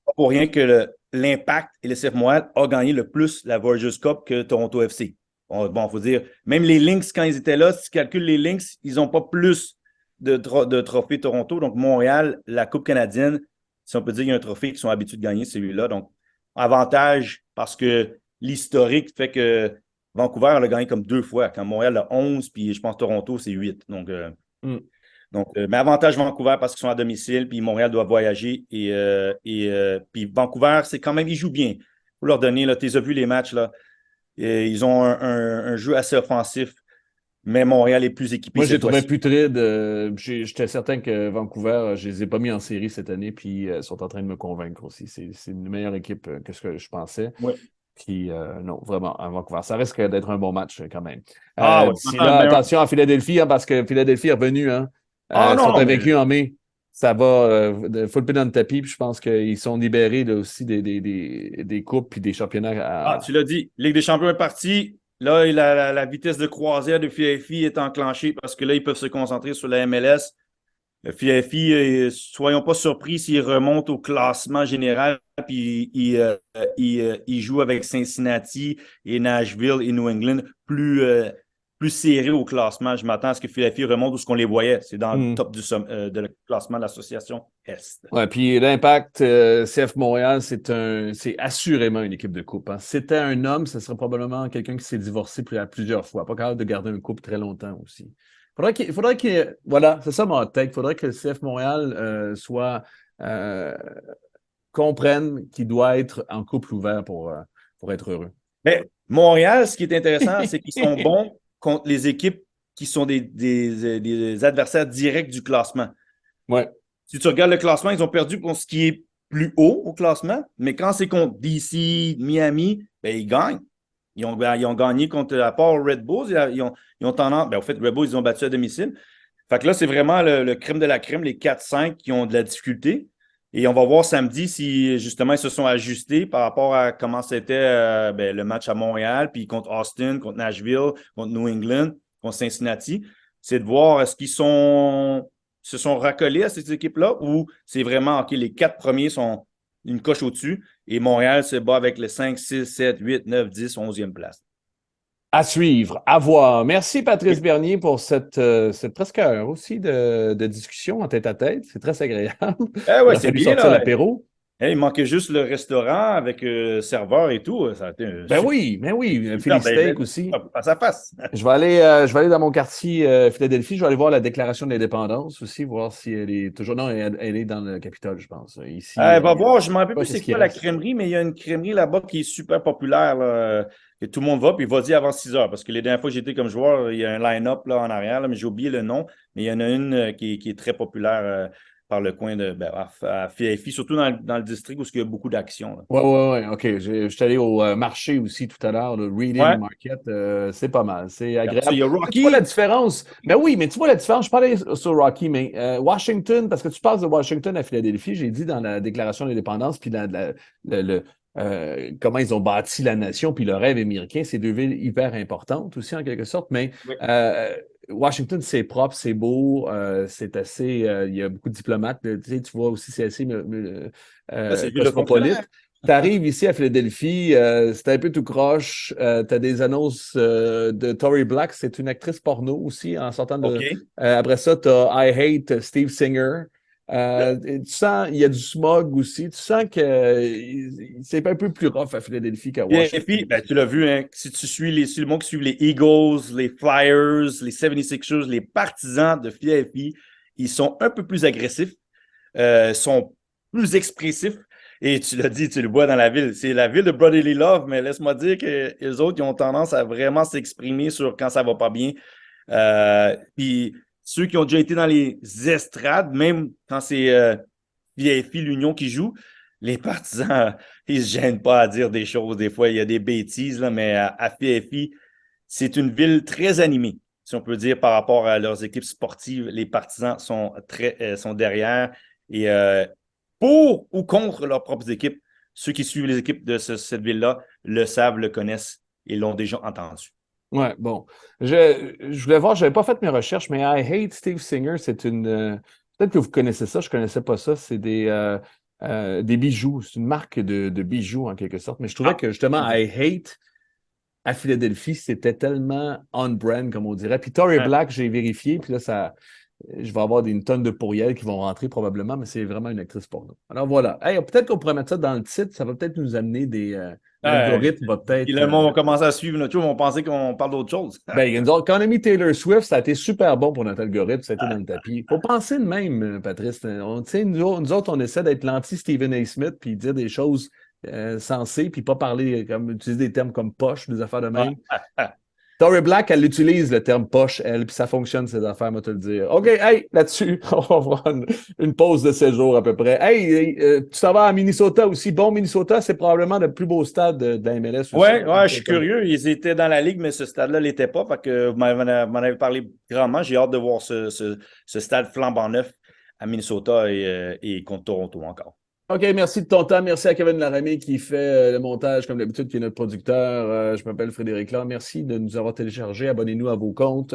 pas pour rien que l'Impact et le CF Montréal ont gagné le plus la Voyageurs Cup que Toronto FC. Bon, il faut dire, même les Lynx, quand ils étaient là, si tu calcules les Lynx, ils n'ont pas plus de trophées Toronto. Donc, Montréal, la Coupe canadienne, si on peut dire qu'il y a un trophée qu'ils sont habitués de gagner, celui-là. Donc, avantage parce que l'historique fait que Vancouver l'a gagné comme 2 fois. Quand Montréal a 11, puis je pense Toronto, c'est 8. Donc, mais avantage Vancouver parce qu'ils sont à domicile, puis Montréal doit voyager. Puis Vancouver, c'est quand même, ils jouent bien. Il faut leur donner, tu as vu les matchs, là. Et ils ont un jeu assez offensif, mais Montréal est plus équipé. Moi, j'ai trouvé putride. J'étais certain que Vancouver, je ne les ai pas mis en série cette année, puis ils sont en train de me convaincre aussi. C'est une meilleure équipe que ce que je pensais. Ouais. Puis non, vraiment, à Vancouver. Ça risque d'être un bon match quand même. Là, attention à Philadelphie, hein, parce que Philadelphie est revenu. Hein. Ah Ils sont non, mais invaincus en mai. Ça va full pin dans le tapis, puis je pense qu'ils sont libérés là, aussi des coupes et des championnats. tu l'as dit, Ligue des champions est partie. Là, la vitesse de croisière de FIFI est enclenchée parce que là, ils peuvent se concentrer sur la MLS. Le FIFI, soyons pas surpris s'il remonte au classement général, puis il joue avec Cincinnati et Nashville et New England plus serré au classement. Je m'attends à ce que FIFI remonte où ce qu'on les voyait. C'est dans le top de le classement de l'association Est. Ouais, puis l'Impact CF Montréal, c'est assurément une équipe de coupe. Hein. Si c'était un homme, ce serait probablement quelqu'un qui s'est divorcé plusieurs fois, pas capable de garder un couple très longtemps aussi. Voilà, c'est ça mon hot take. Il faudrait que le CF Montréal comprenne qu'il doit être en couple ouvert pour être heureux. Mais Montréal, ce qui est intéressant, c'est qu'ils sont bons contre les équipes qui sont des adversaires directs du classement. Ouais. Si tu regardes le classement, ils ont perdu pour ce qui est plus haut au classement, mais quand c'est contre DC, Miami, ben, ils gagnent. Ils ont gagné contre, à part Red Bulls, ils ont tendance. Ben, au fait, Red Bulls, ils ont battu à domicile. Fait que là, c'est vraiment le crème de la crème, les 4-5 qui ont de la difficulté. Et on va voir samedi si, justement, ils se sont ajustés par rapport à comment c'était le match à Montréal, puis contre Austin, contre Nashville, contre New England, contre Cincinnati. C'est de voir est-ce qu'ils se sont racolés à ces équipes-là ou c'est vraiment, OK, les 4 premiers sont une coche au-dessus et Montréal se bat avec les 5, 6, 7, 8, 9, 10, 11e place. À suivre, à voir. Merci, Patrice Bernier, pour cette presque heure aussi de discussion en tête-à-tête. C'est très agréable. Ouais, Il a c'est fallu bien, sortir là. l'apéro. Il manquait juste le restaurant avec serveur et tout. Ça a été Oui, Philly Steak aussi. Face à face. Je vais aller dans mon quartier Philadelphie. Je vais aller voir la déclaration de l'indépendance aussi, voir si elle est toujours. Non, elle est dans le Capitole, je pense. Ici, va voir, je ne me rappelle plus c'est c'est quoi la crèmerie, mais il y a une crèmerie là-bas qui est super populaire, là, que tout le monde va, puis vas-y avant 6 heures. Parce que les dernières fois que j'étais comme joueur, il y a un line-up là, en arrière, là, mais j'ai oublié le nom. Mais il y en a une qui est très populaire par le coin à FIFI, surtout dans le district où il y a beaucoup d'actions. Oui. OK. Je suis allé au marché aussi tout à l'heure, le Reading Market. C'est pas mal. C'est agréable. Il y a Rocky. Tu vois la différence? Ben oui, mais tu vois la différence. Je parlais sur Rocky, mais Washington, parce que tu passes de Washington à Philadelphie, j'ai dit dans la déclaration d'indépendance, puis comment ils ont bâti la nation, puis le rêve américain, c'est deux villes hyper importantes aussi, en quelque sorte, mais Washington, c'est propre, c'est beau, c'est assez. Il y a beaucoup de diplomates. Tu vois aussi, c'est assez cosmopolite. Tu arrives ici à Philadelphie, c'est un peu tout croche. Tu as des annonces de Tory Black, c'est une actrice porno aussi, en sortant de. Après ça, tu as I Hate Steve Singer. Tu sens, il y a du smog aussi. Tu sens que c'est un peu plus rough à Philadelphie qu'à Washington. Et puis, tu l'as vu, hein, si le monde qui suit les Eagles, les Flyers, les 76ers, les partisans de Philadelphie, ils sont un peu plus agressifs, sont plus expressifs. Et tu l'as dit, tu le vois dans la ville. C'est la ville de Brotherly Love, mais laisse-moi dire que les autres, ils ont tendance à vraiment s'exprimer sur quand ça va pas bien. Puis ceux qui ont déjà été dans les estrades, même quand c'est VFI, l'Union qui joue, les partisans, ils se gênent pas à dire des choses. Des fois, il y a des bêtises, là, mais à PFI, c'est une ville très animée, si on peut dire, par rapport à leurs équipes sportives. Les partisans sont derrière et pour ou contre leurs propres équipes. Ceux qui suivent les équipes de cette ville-là le savent, le connaissent et l'ont déjà entendu. Ouais, bon. Je voulais voir, je n'avais pas fait mes recherches, mais I Hate Steve Singer, c'est une. Peut-être que vous connaissez ça, je ne connaissais pas ça. C'est des bijoux. C'est une marque de bijoux en quelque sorte. Mais je trouvais que justement, I Hate à Philadelphie, c'était tellement on-brand, comme on dirait. Puis Tory Black, j'ai vérifié, puis là, je vais avoir une tonne de pourriels qui vont rentrer probablement, mais c'est vraiment une actrice porno. Alors voilà. Hey, peut-être qu'on pourrait mettre ça dans le titre, ça va peut-être nous amener des. L'algorithme va peut-être. Le monde va commencer à suivre notre show, ils vont penser qu'on parle d'autre chose. Quand on a mis Taylor Swift, ça a été super bon pour notre algorithme, ça a été dans le tapis. Il faut penser de même, Patrice. Nous autres, on essaie d'être l'anti-Stephen A. Smith puis dire des choses sensées, puis pas parler, utiliser des termes comme poche, des affaires de même. Tori Black, elle utilise le terme poche, elle, puis ça fonctionne, ces affaires, moi te le dire. OK, hey, là-dessus, on va avoir une pause de séjour à peu près. Hey, tu s'en vas à Minnesota aussi. Bon, Minnesota, c'est probablement le plus beau stade de la MLS. Oui, je suis curieux. Ils étaient dans la Ligue, mais ce stade-là ne l'était pas. Fait que vous m'en avez parlé grandement. J'ai hâte de voir ce stade flambant neuf à Minnesota et contre Toronto encore. OK, merci de ton temps. Merci à Kevin Laramie qui fait le montage, comme d'habitude, qui est notre producteur. Je m'appelle Frédéric Laure. Merci de nous avoir téléchargés. Abonnez-nous à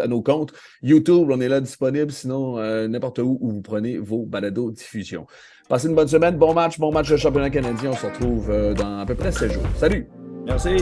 nos comptes. YouTube, on est là disponible. Sinon, n'importe où vous prenez vos balados diffusion. Passez une bonne semaine. Bon match de championnat canadien. On se retrouve dans à peu près 7 jours. Salut! Merci.